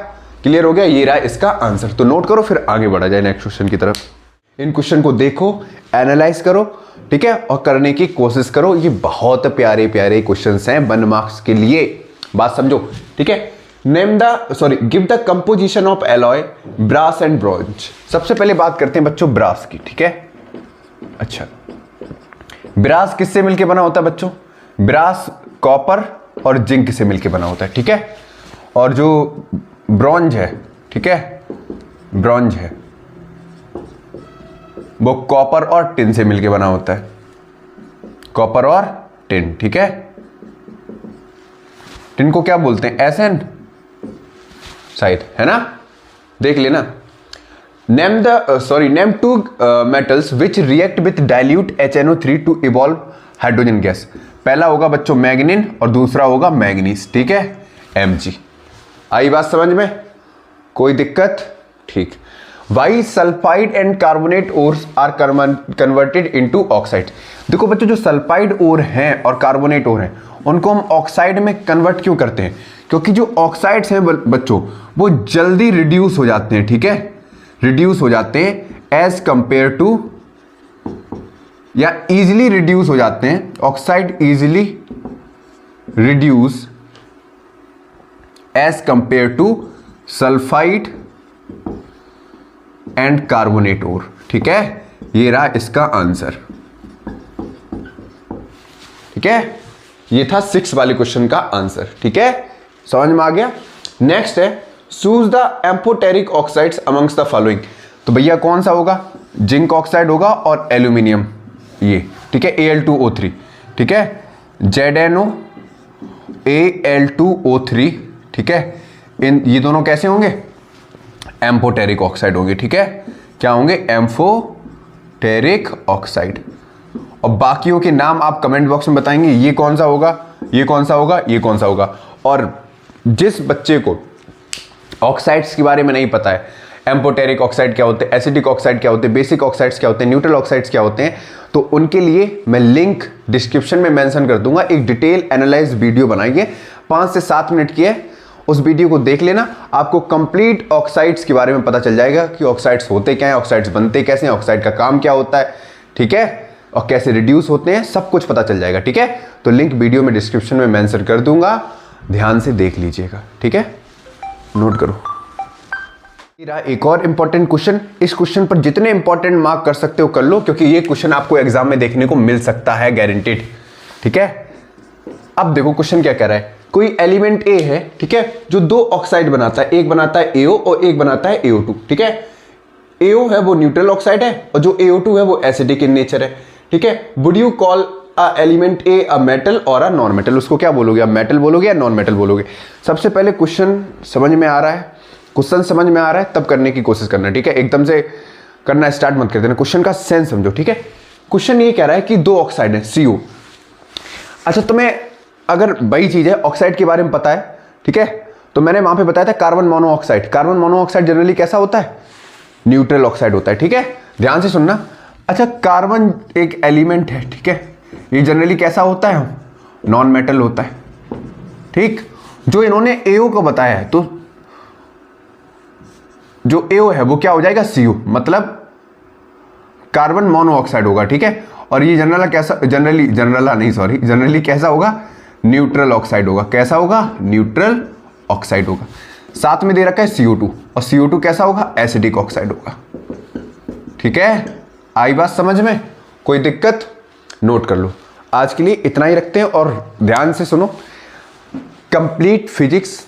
क्लियर हो गया, ये रहा इसका आंसर। तो नोट करो, फिर आगे बढ़ा जाए नेक्स्ट क्वेश्चन की तरफ। इन क्वेश्चन को देखो, एनालाइज करो, ठीक है, और करने की कोशिश करो। ये बहुत प्यारे प्यारे क्वेश्चंस हैं 1 मार्क्स के लिए, बात समझो, ठीक है। Give the composition of alloy brass and bronze. सबसे पहले बात करते हैं बच्चों ब्रास की, ठीक है। अच्छा, ब्रास किससे मिलके बना होता है बच्चों? ब्रास कॉपर और जिंक से मिलके बना होता है, ठीक है। और जो ब्रॉन्ज है, ठीक है, ब्रॉन्ज है वो कॉपर और टिन से मिलके बना होता है, कॉपर और टिन, ठीक है। टिन को क्या बोलते हैं? एसएन, शायद, है ना, देख लेना। Name two metals which react with dilute HNO3 to evolve hydrogen gas. पहला होगा बच्चों मैग्नीन और दूसरा होगा मैग्नीज, ठीक है, Mg। आई बात समझ में? कोई दिक्कत? ठीक। Why sulphide and carbonate ores are converted into oxide. देखो बच्चों, जो सल्फाइड ओर हैं और कार्बोनेट ओर हैं उनको हम ऑक्साइड में कन्वर्ट क्यों करते हैं? क्योंकि जो ऑक्साइड्स हैं बच्चों वो जल्दी रिड्यूस हो जाते हैं, ठीक है, रिड्यूस हो जाते हैं एज कंपेयर टू, या इजिली रिड्यूस हो जाते हैं। Oxide easily reduce as compare to sulphide and carbonate ore, ठीक है। ये रहा इसका आंसर, ठीक है। ये था 6 वाले क्वेश्चन का आंसर, ठीक है, समझ में आ गया। नेक्स्ट है choose the amphoteric oxides amongst the following. तो भैया कौन सा होगा? जिंक ऑक्साइड होगा और एल्यूमिनियम, ये, ठीक है, Al2O3, ठीक है, ZnO Al2O3, ठीक है। ये दोनों कैसे होंगे? एम्फोटेरिक ऑक्साइड होंगे, ठीक है। क्या होंगे? Amphoteric oxide. और बाकियों के नाम आप कमेंट बॉक्स में बताएंगे, ये कौन सा होगा, ये कौन सा होगा, ये कौन सा होगा। और जिस बच्चे को ऑक्साइड्स के बारे में नहीं पता है, एम्फोटेरिक ऑक्साइड क्या होते हैं, एसिडिक ऑक्साइड क्या होते हैं, बेसिक ऑक्साइड्स क्या होते हैं, न्यूट्रल ऑक्साइड्स क्या होते हैं, तो उनके लिए मैं लिंक डिस्क्रिप्शन में मेंशन कर दूंगा। एक डिटेल एनालाइज वीडियो बनाइए, 5 से 7 मिनट की है, उस वीडियो को देख लेना। आपको कंप्लीट ऑक्साइड्स के बारे में पता चल जाएगा कि ऑक्साइड्स होते क्या हैं, ऑक्साइड्स बनते कैसे हैं, ऑक्साइड का काम क्या होता है, ठीक है, और कैसे रिड्यूस होते हैं, सब कुछ पता चल जाएगा, ठीक है। तो लिंक वीडियो में डिस्क्रिप्शन में मेंशन कर दूंगा, ध्यान से देख लीजिएगा, ठीक है, नोट करो। एक और इंपॉर्टेंट क्वेश्चन, इस क्वेश्चन पर जितने इंपॉर्टेंट मार्क कर सकते हो कर लो, क्योंकि ये क्वेश्चन आपको एग्जाम में देखने को मिल सकता है, गारंटीड, ठीक है। अब देखो क्वेश्चन क्या कह रहा है, कोई एलिमेंट ए है, ठीक है, जो 2 ऑक्साइड बनाता है, एक बनाता है AO और एक बनाता है AO2, ठीक है। AO है वो न्यूट्रल ऑक्साइड है और जो AO2 है वो एसिडिक इन नेचर है, ठीक है। Would you call a element A a metal और अ नॉन मेटल? उसको क्या बोलोगे, आप मेटल बोलोगे या नॉन मेटल बोलोगे? सबसे पहले क्वेश्चन समझ में आ रहा है, क्वेश्चन समझ में आ रहा है तब करने की कोशिश करना, ठीक है। एकदम से करना स्टार्ट मत कर देना, क्वेश्चन का सेंस समझो, ठीक है। क्वेश्चन ये कह रहा है कि 2 ऑक्साइड है CO। अच्छा, तुम्हें अगर वही चीज है ऑक्साइड के बारे में पता है, ठीक है, तो मैंने वहां पे बताया था carbon monoxide. Carbon monoxide generally कैसा होता है? न्यूट्रल ऑक्साइड होता है, ठीक है, ध्यान से सुनना। अच्छा, कार्बन एक एलिमेंट है, ठीक है, ये जनरली कैसा होता है? नॉन मेटल होता है, ठीक। जो इन्होंने AO को बताया है, तो जो AO है वो क्या हो जाएगा? CO, मतलब कार्बन मोनोऑक्साइड होगा, ठीक है। और ये जनरली कैसा होगा? न्यूट्रल ऑक्साइड होगा। कैसा होगा? न्यूट्रल ऑक्साइड होगा। साथ में दे रखा है CO2, और CO2 कैसा होगा? एसिडिक ऑक्साइड होगा, ठीक है। आई बात समझ में? कोई दिक्कत? नोट कर लो। आज के लिए इतना ही रखते हैं और ध्यान से सुनो। Complete physics,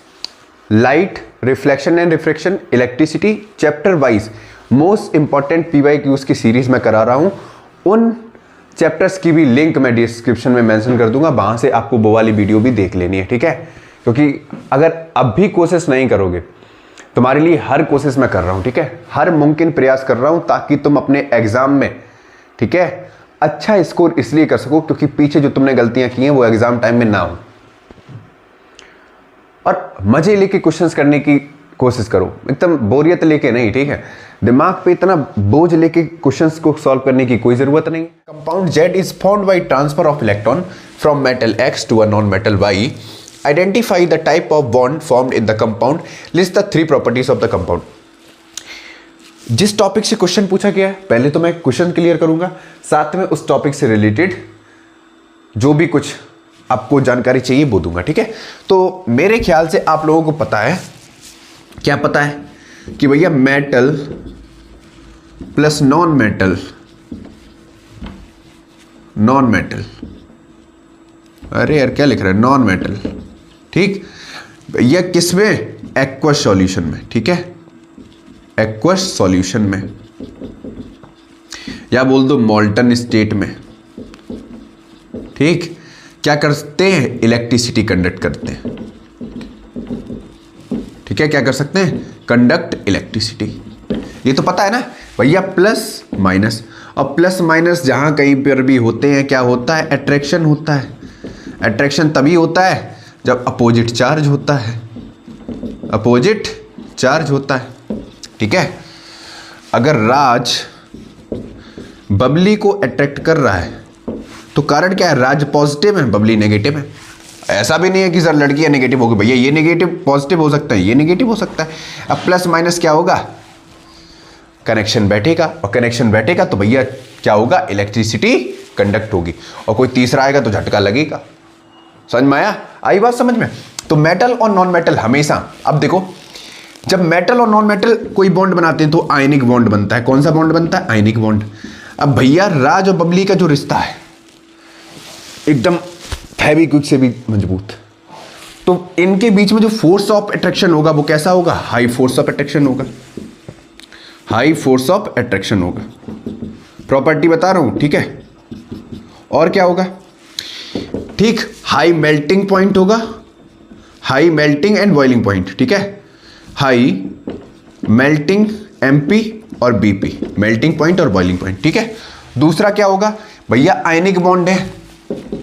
light, reflection and refraction, electricity, chapter wise most important PYQs की सीरीज में करा रहा हूं। उन चैप्टर्स की भी लिंक मैं डिस्क्रिप्शन में मेंशन कर दूंगा, वहां से आपको वो वाली वीडियो भी देख लेनी है, ठीक है। क्योंकि अगर अब भी कोशिश नहीं करोगे, तुम्हारे लिए हर कोशिश मैं कर रहा हूं, ठीक है, हर मुमकिन प्रयास कर रहा हूं ताकि तुम अपने एग्जाम में, ठीक है, अच्छा स्कोर इसलिए कर सको क्योंकि पीछे जो तुमने गलतियां की हैं वो एग्जाम टाइम में ना हो। और मजे लेके क्वेश्चंस करने की कोशिश करो, एकदम बोरियत लेके नहीं, ठीक है। दिमाग पे इतना बोझ लेके क्वेश्चंस को सॉल्व करने की कोई जरूरत नहीं। Compound Z is formed by transfer of electron from metal X to a non metal Y identify the type of bond formed in the compound, list the 3 properties of the compound. जिस टॉपिक से क्वेश्चन पूछा गया है पहले तो मैं क्वेश्चन क्लियर करूंगा, साथ में उस टॉपिक से रिलेटेड जो भी कुछ आपको जानकारी चाहिए वो दूंगा, ठीक है। तो मेरे ख्याल से आप लोगों को पता है, क्या पता है कि भैया metal plus non metal, non metal, अरे यार क्या लिख रहा है, नॉन मेटल, ठीक, यह किसमें, एक्वस सॉल्यूशन में, ठीक है, एक्वस सॉल्यूशन में, या बोल दो मोल्टन स्टेट में, ठीक, क्या करते हैं, इलेक्ट्रिसिटी कंडक्ट करते हैं, ठीक है, क्या कर सकते हैं, कंडक्ट इलेक्ट्रिसिटी। ये तो पता है ना भैया, प्लस माइनस, और प्लस माइनस जहां कहीं पर भी होते हैं क्या होता है, अट्रैक्शन होता है। अट्रैक्शन तभी होता है जब अपोजिट चार्ज होता है, अपोजिट चार्ज होता है, ठीक है। अगर राज बबली को अट्रैक्ट कर रहा है तो कारण क्या है, राज पॉजिटिव है, बबली नेगेटिव है। ऐसा भी नहीं है कि सर लड़कियां नेगेटिव होगी, भैया ये नेगेटिव पॉजिटिव हो सकता है, ये नेगेटिव हो सकता है। अब प्लस माइनस क्या होगा, कनेक्शन बैठेगा, और कनेक्शन बैठेगा तो भैया क्या होगा, इलेक्ट्रिसिटी कंडक्ट होगी, और कोई तीसरा आएगा तो झटका लगेगा। समझ में आया, आई बात समझ में। तो मेटल और नॉन मेटल हमेशा, अब देखो जब मेटल और नॉन मेटल कोई बॉन्ड बनाते हैं तो आयनिक बॉन्ड बनता है। कौन सा बॉन्ड बनता है, आयनिक बॉन्ड। अब भैया राज और बबली का जो रिश्ता है एकदम फेविक्विक से भी मजबूत, तो इनके बीच में जो फोर्स ऑफ अट्रैक्शन होगा वो कैसा होगा, हाई फोर्स ऑफ अट्रैक्शन होगा, हाई फोर्स ऑफ अट्रैक्शन होगा। प्रॉपर्टी बता रहा हूं, ठीक है। और क्या होगा, ठीक, हाई मेल्टिंग पॉइंट होगा, high melting and boiling point, ठीक है, हाई मेल्टिंग एमपी और बीपी, मेल्टिंग पॉइंट और बॉइलिंग पॉइंट, ठीक है। दूसरा क्या होगा भैया, आयनिक बॉन्ड है।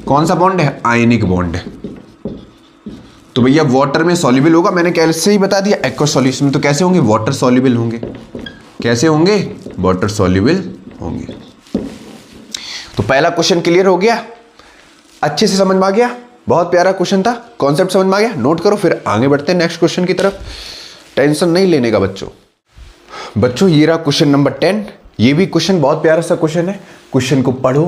कौन सा बॉन्ड है, आयनिक बॉन्ड है। तो भैया वाटर में सॉल्युबल होगा, मैंने कैसे ही बता दिया, एक्वस सॉल्यूशन में तो कैसे होंगे, वाटर सॉल्युबल होंगे। कैसे होंगे, वाटर सॉल्युबल होंगे। तो पहला क्वेश्चन क्लियर हो गया, अच्छे से समझ में आ गया, बहुत प्यारा क्वेश्चन था, कॉन्सेप्ट समझ में आ गया, नोट करो, फिर आगे बढ़ते हैं नेक्स्ट क्वेश्चन की तरफ। टेंशन नहीं लेने का बच्चों ये रहा क्वेश्चन नंबर 10। ये भी क्वेश्चन बहुत प्यारा सा क्वेश्चन है। क्वेश्चन को पढ़ो,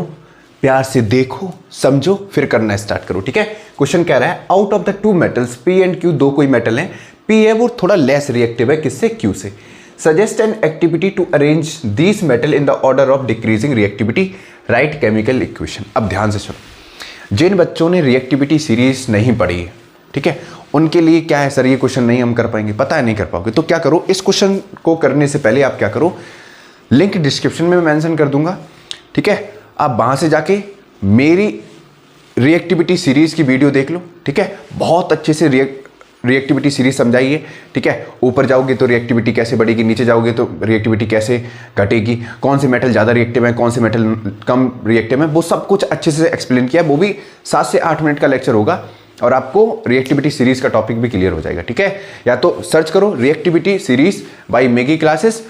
प्यार से देखो, समझो, फिर करना स्टार्ट करो, ठीक है। क्वेश्चन कह रहा है, out of the 2 metals P and Q, दो कोई मेटल है, P है वो थोड़ा लेस रिएक्टिव है, किससे, Q से। Suggest an activity to arrange this metal in the order of decreasing reactivity, write chemical equation. अब ध्यान से सुनो, जिन बच्चों ने रिएक्टिविटी सीरीज नहीं पढ़ी है, ठीक है, उनके लिए क्या है, सर ये क्वेश्चन नहीं हम कर पाएंगे, पता है नहीं कर पाओगे, तो क्या करो, इस क्वेश्चन को करने से पहले आप क्या करो, लिंक डिस्क्रिप्शन में मेंशन कर दूंगा, ठीक है। आप वहां से जाके मेरी रिएक्टिविटी सीरीज की वीडियो देख लो, ठीक है, बहुत अच्छे से रिएक्टिविटी सीरीज समझाइए, ठीक है। ऊपर जाओगे तो रिएक्टिविटी कैसे बढ़ेगी, नीचे जाओगे तो रिएक्टिविटी कैसे घटेगी, कौन से मेटल ज़्यादा रिएक्टिव है, कौन से मेटल कम रिएक्टिव है, वो सब कुछ अच्छे से एक्सप्लेन किया है। वो भी 7 से 8 मिनट का लेक्चर होगा और आपको रिएक्टिविटी सीरीज का टॉपिक भी क्लियर हो जाएगा, ठीक है। या तो सर्च करो reactivity series by Maggi classes,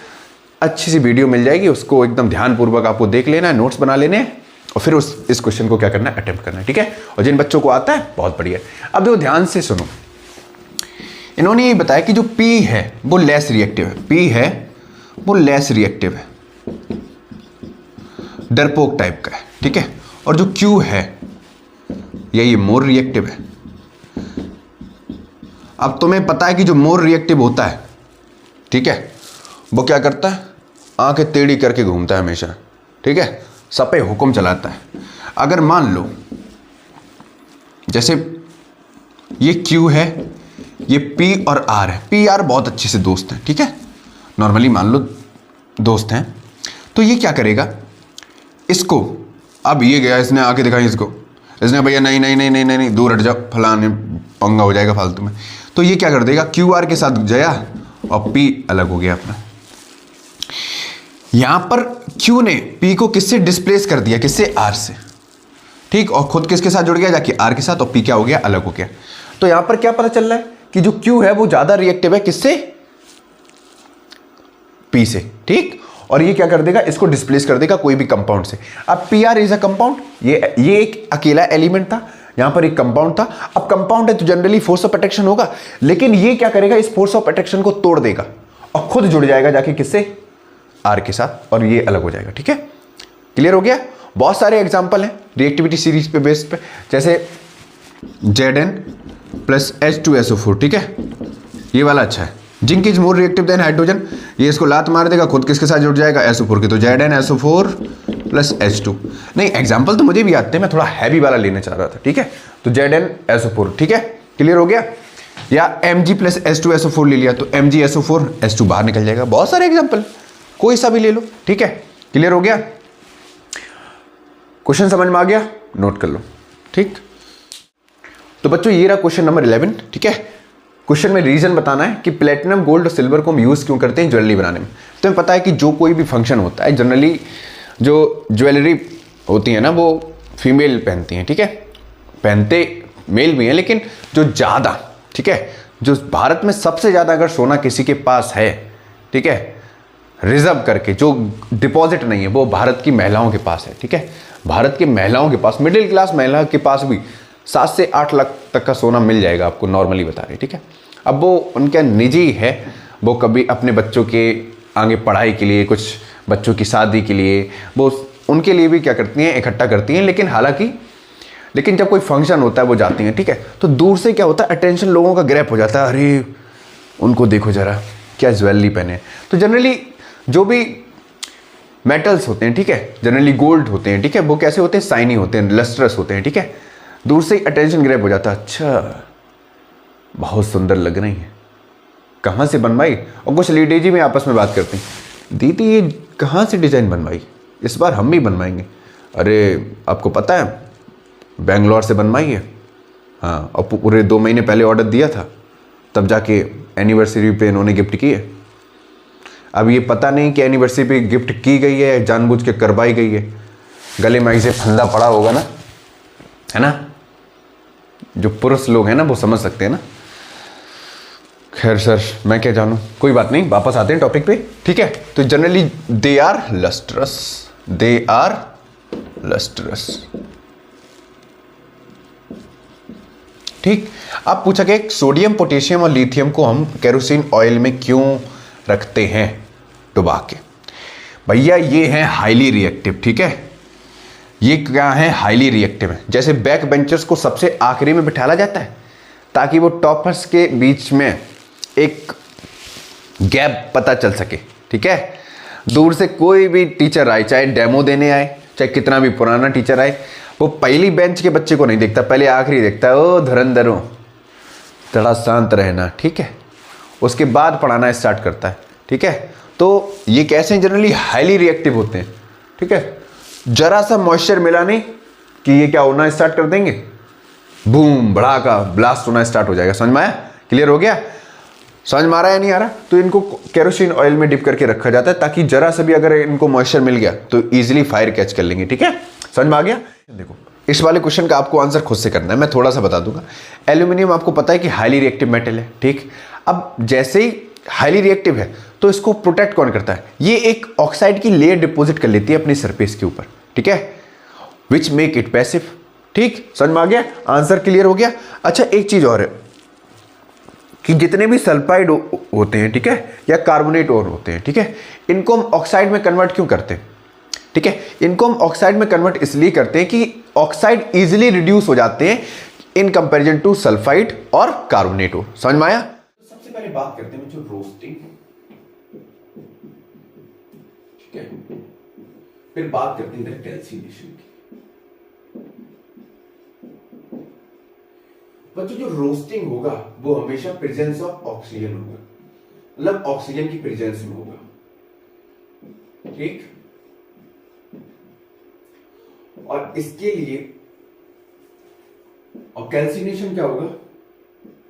अच्छी सी वीडियो मिल जाएगी, उसको एकदम ध्यानपूर्वक आपको देख लेना है, नोट्स बना लेने हैं, और फिर इस क्वेश्चन को क्या करना है, अटेम्प्ट करना है, ठीक है। और जिन बच्चों को आता है बहुत बढ़िया। अब देखो ध्यान से सुनो, इन्होंने ये बताया कि जो P है वो लेस रिएक्टिव है, P है वो लेस रिएक्टिव है, डरपोक टाइप का है, ठीक है। और जो Q है ये मोर रिएक्टिव है। अब तुम्हें पता है कि जो मोर रिएक्टिव होता है, ठीक है, वो क्या करता है, आंखें टेढ़ी करके घूमता है हमेशा, ठीक है, सब पे हुक्म चलाता है। अगर मान लो जैसे ये Q है, ये P और R है, P R बहुत अच्छे से दोस्त हैं, ठीक है, नॉर्मली मान लो दोस्त हैं, तो ये क्या करेगा, इसको, अब ये गया, इसने आके दिखाई इसको, इसने भैया नहीं नहीं नहीं नहीं नहीं दूर हट जाओ, फलाने पंगा हो जाएगा फालतू में, तो ये क्या कर देगा, QR के साथ गया और P अलग हो गया अपना। यहां पर Q ने P को किससे डिस्प्लेस कर दिया, किससे, R से, ठीक, और खुद किसके साथ जुड़ गया, जाके R के साथ, और P क्या हो गया, अलग हो गया। तो यहां पर क्या पता चल रहा है कि जो Q है वो ज्यादा रिएक्टिव है, किससे, P से, ठीक, और ये क्या कर देगा, इसको डिस्प्लेस कर देगा कोई भी कंपाउंड से। अब PR इज अ कंपाउंड, ये एक अकेला एलिमेंट था यहां पर एक कंपाउंड था, अब कंपाउंड है तो जनरली फोर्स ऑफ अट्रैक्शन होगा, लेकिन ये क्या करेगा, इस फोर्स ऑफ अट्रैक्शन को तोड़ देगा और खुद जुड़ जाएगा जाके किससे, आर के साथ, और ये अलग हो जाएगा। ठीक है, क्लियर हो गया। बहुत सारे एग्जांपल हैं रिएक्टिविटी सीरीज पे बेस्ड पे, जैसे Zn प्लस H2SO4। ठीक है, ये वाला अच्छा है। Zinc is more reactive than hydrogen, ये इसको लात मार देगा, खुद किसके साथ जुड़ जाएगा, SO4 के, तो ZnSO4 प्लस H2। नहीं, एग्जाम्पल तो मुझे भी आते हैं, मैं थोड़ा हैवी वाला लेना चाह रहा था। ठीक है, तो ZnSO4। ठीक है, क्लियर हो गया। या Mg प्लस H2SO4 ले लिया तो MgSO4, H2 बाहर निकल जाएगा। बहुत सारे एग्जाम्पल, कोई सा भी ले लो। ठीक है, क्लियर हो गया। क्वेश्चन समझ में आ गया, नोट कर लो। ठीक, तो बच्चों ये रहा क्वेश्चन नंबर 11। ठीक है, क्वेश्चन में रीजन बताना है कि प्लेटिनम, गोल्ड और सिल्वर को हम यूज क्यों करते हैं ज्वेलरी बनाने में। तुम्हें पता है कि जो कोई भी फंक्शन होता है, जनरली जो ज्वेलरी होती है ना वो फीमेल पहनती हैं। ठीक है, पहनते मेल भी हैं, लेकिन जो ज़्यादा, ठीक है, जो भारत में सबसे ज़्यादा अगर सोना किसी के पास है, ठीक है, रिजर्व करके, जो डिपॉजिट नहीं है, वो भारत की महिलाओं के पास है। ठीक है, भारत की महिलाओं के पास, मिडिल क्लास महिला के पास भी 7 से 8 लाख तक का सोना मिल जाएगा, आपको नॉर्मली बता रहे। ठीक है, अब वो उनका निजी है, वो कभी अपने बच्चों के आगे पढ़ाई के लिए, कुछ बच्चों की शादी के लिए, वो उनके लिए भी क्या करती हैं, इकट्ठा करती हैं। लेकिन जब कोई फंक्शन होता है वो जाती हैं। ठीक है, तो दूर से क्या होता है, अटेंशन लोगों का ग्रैब हो जाता है, अरे उनको देखो जरा क्या ज्वेलरी पहने। तो जनरली जो भी मेटल्स होते हैं, ठीक है, जनरली गोल्ड होते हैं, ठीक है, वो कैसे होते हैं, शाइनी होते हैं, लस्ट्रस होते हैं। ठीक है, दूर से ही अटेंशन ग्रैब हो जाता है, अच्छा बहुत सुंदर लग रही है, कहाँ से बनवाई। और कुछ लेडीज में आपस में बात करती हैं, दीदी ये कहाँ से डिजाइन बनवाई, इस बार हम भी बनवाएंगे। अरे आपको पता है बेंगलोर से बनवाई है, हाँ, और पूरे 2 महीने पहले ऑर्डर दिया था, तब जाके एनिवर्सरी पे इन्होंने गिफ्ट की है। अब ये पता नहीं कि एनिवर्सरी पे गिफ्ट की गई है या जानबूझ के करवाई गई है, गले में ऐसे फंदा पड़ा होगा ना, है ना, जो पुरुष लोग हैं ना वो समझ सकते हैं ना। खैर सर, मैं क्या जानूं, कोई बात नहीं, वापस आते हैं टॉपिक पे। ठीक है, तो जनरली दे आर लस्ट्रस। ठीक, अब पूछा गया सोडियम, पोटेशियम और लिथियम को हम केरोसिन ऑयल में क्यों रखते हैं डुबा के। भैया ये है हाईली रिएक्टिव। ठीक है, ये क्या है, हाईली रिएक्टिव है। जैसे बैक बेंचर्स को सबसे आखिरी में बिठाया जाता है ताकि वो टॉपर्स के बीच में एक गैप पता चल सके। ठीक है, दूर से कोई भी टीचर आए, चाहे डेमो देने आए, चाहे कितना भी पुराना टीचर आए, वो पहली बेंच के बच्चे को नहीं देखता, पहले आखिरी देखता है, ओ धुरंधरों थोड़ा शांत रहना। ठीक है, उसके बाद पढ़ाना स्टार्ट करता है। ठीक है, तो ये कैसे जनरली हाईली रिएक्टिव होते हैं। ठीक है, जरा सा मॉइस्चर मिला नहीं कि ये क्या होना स्टार्ट कर देंगे, बूम भड़ाका ब्लास्ट होना स्टार्ट हो जाएगा। समझ में आया, क्लियर हो गया, समझ में आ रहा है नहीं आ रहा। तो इनको केरोसिन ऑयल में डिप करके रखा जाता है ताकि जरा सा भी अगर इनको मॉइस्चर मिल गया तो इजीली फायर कैच कर लेंगे। ठीक है, समझ में आ गया। देखो इस वाले क्वेश्चन का आपको आंसर खुद से करना है, मैं थोड़ा सा बता दूंगा। एल्यूमिनियम आपको पता है कि हाईली रिएक्टिव मेटल है। ठीक, अब जैसे ही हाईली रिएक्टिव है तो इसको प्रोटेक्ट कौन करता है, ये एक ऑक्साइड की लेयर डिपॉजिट कर लेती है अपनी सरफेस के ऊपर। ठीक है, विच मेक इट पैसिव। ठीक, समझ में आ गया, आंसर क्लियर हो गया। अच्छा एक चीज और है कि जितने भी सल्फाइड होते हैं, ठीक है, या कार्बोनेट और होते हैं, ठीक है, इनको हम ऑक्साइड में कन्वर्ट क्यों करते हैं। ठीक है, इनको हम ऑक्साइड में कन्वर्ट इसलिए करते हैं कि ऑक्साइड इजीली रिड्यूस हो जाते हैं इन कंपैरिजन टू सल्फाइड और कार्बोनेट। समझ में आया। तो सबसे पहले बात करते हैं जो रोस्टिंग, ठीक है, फिर बात करते हैं कैल्सिनेशन की। बच्चों जो रोस्टिंग होगा वो हमेशा प्रेजेंस ऑफ ऑक्सीजन होगा, मतलब ऑक्सीजन की प्रेजेंस में होगा। ठीक, और इसके लिए, और कैल्सिनेशन क्या होगा,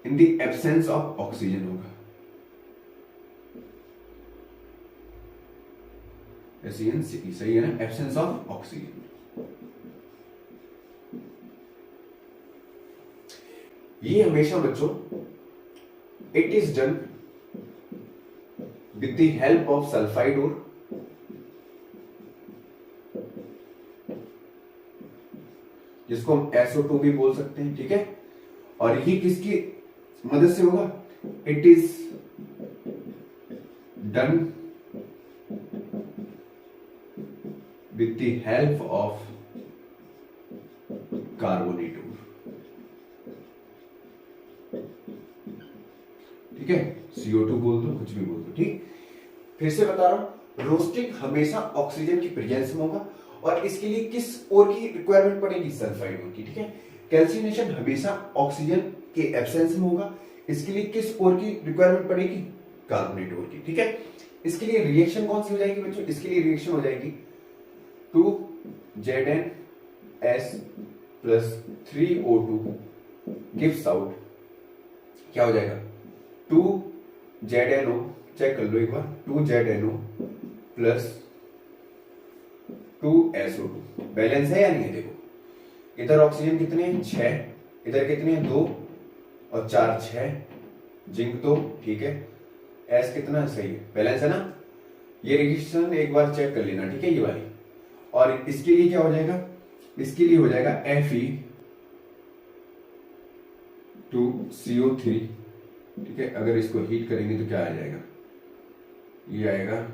in the absence of oxygen होगा। सही है ना, एब्सेंस ऑफ ऑक्सीजन। ये हमेशा बच्चों it is done with the help of sulphide और जिसको हम SO2 भी बोल सकते हैं, ठीक है। और ये किसकी मदद से होगा? It is done with the help of carbonate ore, ठीक है। CO2 बोल दो, कुछ भी बोल दो, ठीक। फिर से बता रहा हूं, रोस्टिंग हमेशा ऑक्सीजन की प्रेजेंस में होगा और इसके लिए किस और की रिक्वायरमेंट पड़ेगी? सल्फाइड और की, ठीक है। कैल्सिनेशन हमेशा ऑक्सीजन के एब्सेंस में होगा, इसके लिए किस और की रिक्वायरमेंट पड़ेगी? कार्बोनेट और की, ठीक है। इसके लिए रिएक्शन कौन सी हो जाएगी बच्चों? इसके लिए रिएक्शन हो जाएगी 2ZnS plus 3O2 gives out, क्या हो जाएगा? 2ZnO, चेक कर लो एक बार, 2ZnO प्लस 2SO2। बैलेंस है या नहीं है? देखो इधर ऑक्सीजन कितने हैं? 6, इधर कितने हैं? 2 और 4 6, जिंक 2, ठीक है। एस कितना? सही है, बैलेंस है ना। ये रिएक्शन एक बार चेक कर लेना, ठीक है, ये वाली। और इसके लिए क्या हो जाएगा? इसके लिए हो जाएगा Fe2CO3, ठीक है। अगर इसको हीट करेंगे तो क्या आ जाएगा? ये आएगा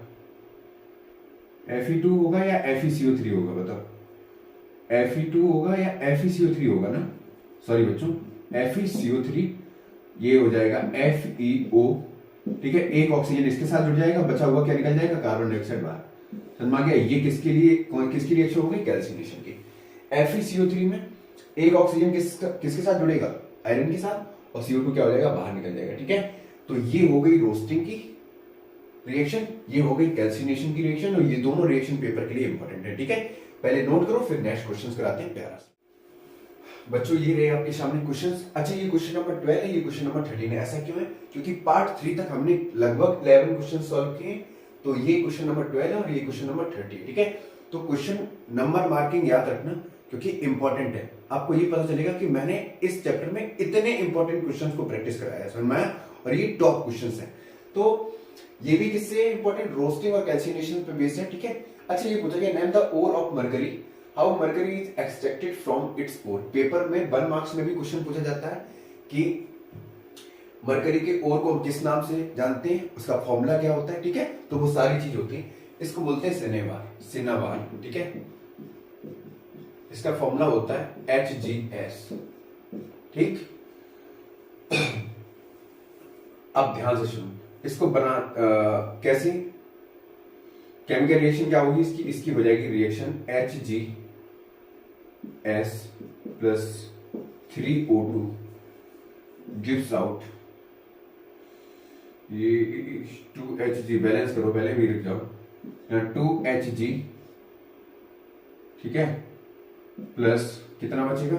Fe2 होगा या FeCO3 होगा? बताओ, Fe2 होगा या FeCO3 होगा ना? सॉरी बच्चों, FeCO3, ये हो जाएगा FeO, ठीक है। एक ऑक्सीजन इसके साथ जुड़ जाएगा, बचा हुआ क्या निकल जाएगा? कार्बन डाइऑक्साइड बाहर। समझ में आ गया? ये किसके लिए, किसकी रिएक्शन होगी? कैल्सिनेशन की। FeCO3 में एक ऑक्सीजन किसके साथ जुड़ेगा? आयरन के साथ, और CO2 क्या हो जाएगा? बाहर निकल जाएगा, ठीक है। तो ये हो गई रोस्टिंग की रिएक्शन, ये हो गई कैल्सिनेशन की रिएक्शन, और ये दोनों रिएक्शन पेपर के लिए इंपॉर्टेंट है, ठीक है। पहले नोट करो, फिर नेक्स्ट क्वेश्चंस कराते हैं प्यारा से। बच्चों ये रहे आपके सामने क्वेश्चंस। अच्छा, ये क्वेश्चन नंबर 12 है, ये क्वेश्चन नंबर 13 है। ऐसा क्यों है? क्योंकि पार्ट 3 तक हमने लगभग 11 क्वेश्चन सॉल्व किए, तो ये क्वेश्चन नंबर 12 है और ये क्वेश्चन नंबर 13, ठीक है। तो क्वेश्चन नंबर मार्किंग याद रखना, क्योंकि इंपॉर्टेंट है। आपको ये पता चलेगा कि मैंने इस चैप्टर में इतने इंपॉर्टेंट क्वेश्चंस को प्रैक्टिस कराया है, समझ में आया? और ये टॉप क्वेश्चंस हैं, तो ये भी किससे इंपॉर्टेंट? रोस्टिंग और कैल्सिनेशन पे बेस्ड है, ठीक है। अच्छा, ये पूछा गया name the ore of mercury, how mercury is extracted from its ore. Paper में 1 मार्क्स में भी क्वेश्चन पूछा जाता है कि मरकरी के ओर को किस नाम से जानते हैं, उसका फॉर्मूला क्या होता है, ठीक है। तो वो सारी चीज होती है, इसको बोलते हैं सिनेवार, ठीक है। इसका फॉर्मूला होता है HgS, ठीक। अब ध्यान से सुनो, इसको बना कैसे? केमिकल रिएक्शन क्या होगी इसकी? इसकी हो जाएगी reaction HgS plus 3O2 gives out, ये 2Hg, बैलेंस करो, पहले भी रुक जाओ, 2Hg, ठीक है, प्लस कितना बचेगा?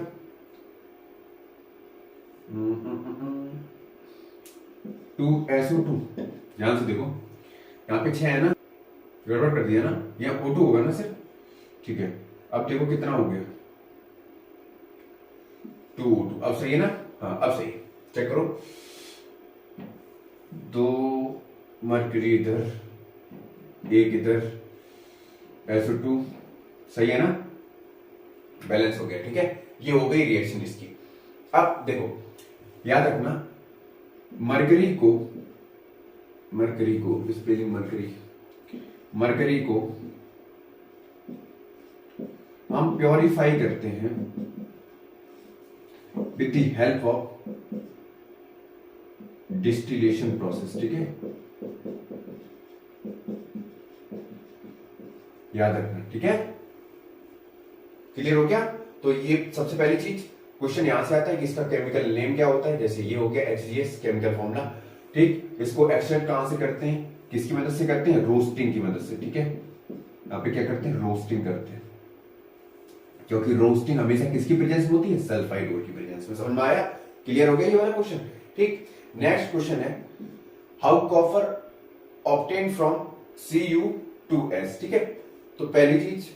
2SO2। ध्यान से देखो, यहाँ पे 6 है ना, गड़बड़ कर दिया ना, यहाँ O2 होगा ना सिर्फ, ठीक है। अब देखो कितना हो गया? 2O2। अब सही है ना? हाँ, अब सही है, चेक करो। 2 मरकरी इधर, 1 इधर, SO2, सही है ना? बैलेंस हो गया, ठीक है। ये हो गई रिएक्शन इसकी। अब देखो, याद रखना, मरकरी को स्पेलिंग मरकरी को हम प्योरीफाई करते हैं with the help of distillation process, ठीक है। याद रखना, ठीक है। क्लियर हो गया? तो ये सबसे पहली चीज, क्वेश्चन यहां से आता है कि इसका केमिकल नेम क्या होता है। जैसे ये हो गया HgS, केमिकल फॉर्मूला, ठीक। इसको एक्सट्रैक्ट कहां से करते हैं? किसकी मदद से करते हैं? रोस्टिंग की मदद से, ठीक है। यहाँ पे क्या करते हैं? रोस्टिंग करते हैं, क्योंकि रोस्टिंग हमेशा किसकी प्रेजेंस में होती है? सल्फाइड ओर की प्रेजेंस में। समझ में आया? क्लियर हो गया ये वाला क्वेश्चन, ठीक। नेक्स्ट क्वेश्चन है, how copper obtain from Cu2S, ठीक है। तो पहली चीज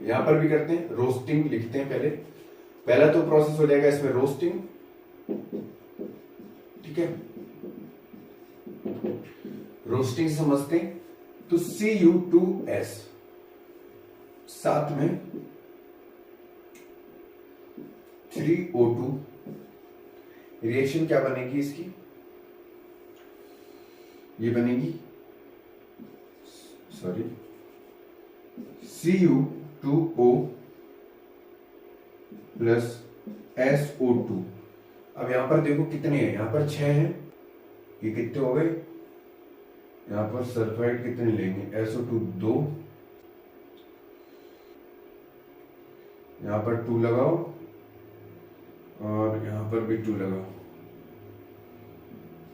यहां पर भी करते हैं, रोस्टिंग लिखते हैं पहले। पहला तो प्रोसेस हो जाएगा इसमें रोस्टिंग, ठीक है। रोस्टिंग से समझते हैं, तो Cu2S साथ में 3O2, रिएक्शन क्या बनेगी इसकी, ये बनेगी सॉरी Cu2O प्लस SO2। अब यहां पर देखो कितने हैं, यहां पर 6 हैं, ये कितने हो गए, यहां पर सल्फाइड कितने लेंगे, SO2 2, यहां पर 2 लगाओ और यहां पर भी 2 लगाओ।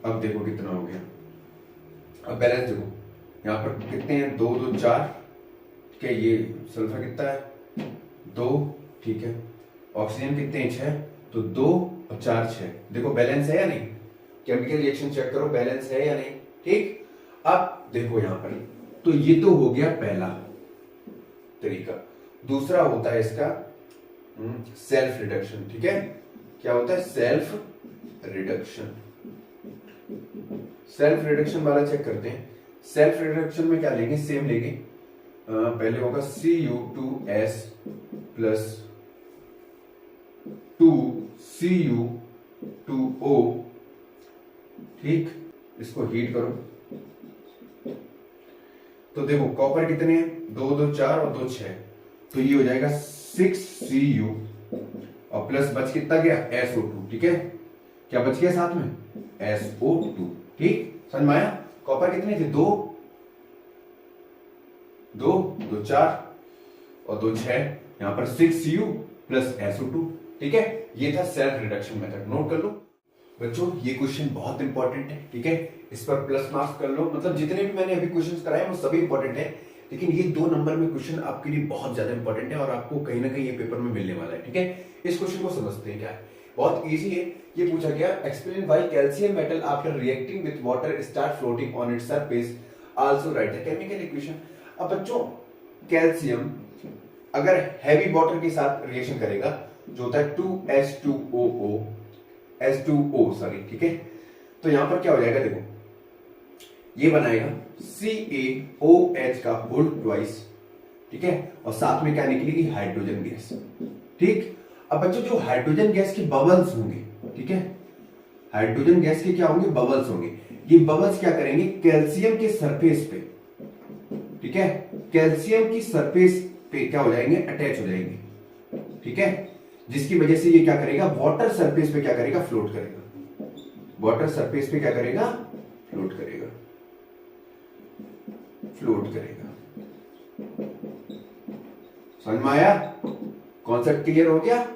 अब देखो कितना हो गया, अब बैलेंस देखो, यहां पर कितने हैं, 2 2 4, ठीक है, ये सल्फर कितना है 2, ठीक है, ऑक्सीजन कितने हैं 6, तो 2 और 4 6, देखो बैलेंस है या नहीं, केमिकल रिएक्शन चेक करो बैलेंस है या नहीं, ठीक। अब देखो यहां पर, तो ये तो हो गया पहला तरीका। दूसरा होता है इसका सेल्फ रिडक्शन, ठीक है, क्या होता है सेल्फ रिडक्शन। सेल्फ रिडक्शन वाला चेक करते हैं। सेल्फ रिडक्शन में क्या लेंगे, सेम लेंगे, पहले होगा Cu2S प्लस 2Cu2O, ठीक, इसको हीट करो, तो देखो कॉपर कितने हैं, 2 2 4 और 2 6, तो ये हो जाएगा 6Cu और प्लस बच कितना गया SO2, ठीक है, क्या बच गया साथ में SO2, ठीक, समझ में आया। कॉपर कितने थे, 2 2 2 4 और 2 6, यहां पर 6Cu प्लस SO2, ठीक है, ये था सेल्फ रिडक्शन मेथड, नोट कर लो बच्चों, ये क्वेश्चन बहुत इंपॉर्टेंट है, ठीक है, इस पर प्लस मार्क्स कर लो, मतलब जितने भी मैंने अभी क्वेश्चंस कराए वो सभी इंपॉर्टेंट है, लेकिन ये 2 नंबर में क्वेश्चन आपके लिए बहुत ज्यादा इंपॉर्टेंट है और आपको कहीं ना कहीं ये पेपर में मिलने वाला है, ठीक है। इस क्वेश्चन को समझते हैं क्या है, बहुत इजी है। ये पूछा गया, explain why calcium metal after reacting with water start floating on its surface, also right the chemical equation. अब बच्चों कैल्शियम अगर हैवी वाटर के साथ रिएक्शन करेगा, जो होता है 2H2OO H2O सॉरी, ठीक है, तो यहां पर क्या हो जाएगा, देखो ये बनाएगा CaOH का होल ट्वाइस, ठीक है, और साथ में क्या निकलेगी हाइड्रोजन गैस, ठीक। अब बच्चों जो हाइड्रोजन गैस के बबल्स होंगे, ठीक है, हाइड्रोजन गैस के क्या होंगे, बबल्स होंगे, ये बबल्स क्या करेंगे कैल्शियम के सरफेस पे, ठीक है, कैल्शियम की सरफेस पे क्या हो जाएंगे, अटैच हो जाएंगे, ठीक है, जिसकी वजह से ये क्या करेगा, वाटर सरफेस पे क्या करेगा, फ्लोट करेगा, वाटर सरफेस पे क्या करेगा, फ्लोट करेगा, फ्लोट करेगा। समझ में आया, कॉन्सेप्ट क्लियर हो गया।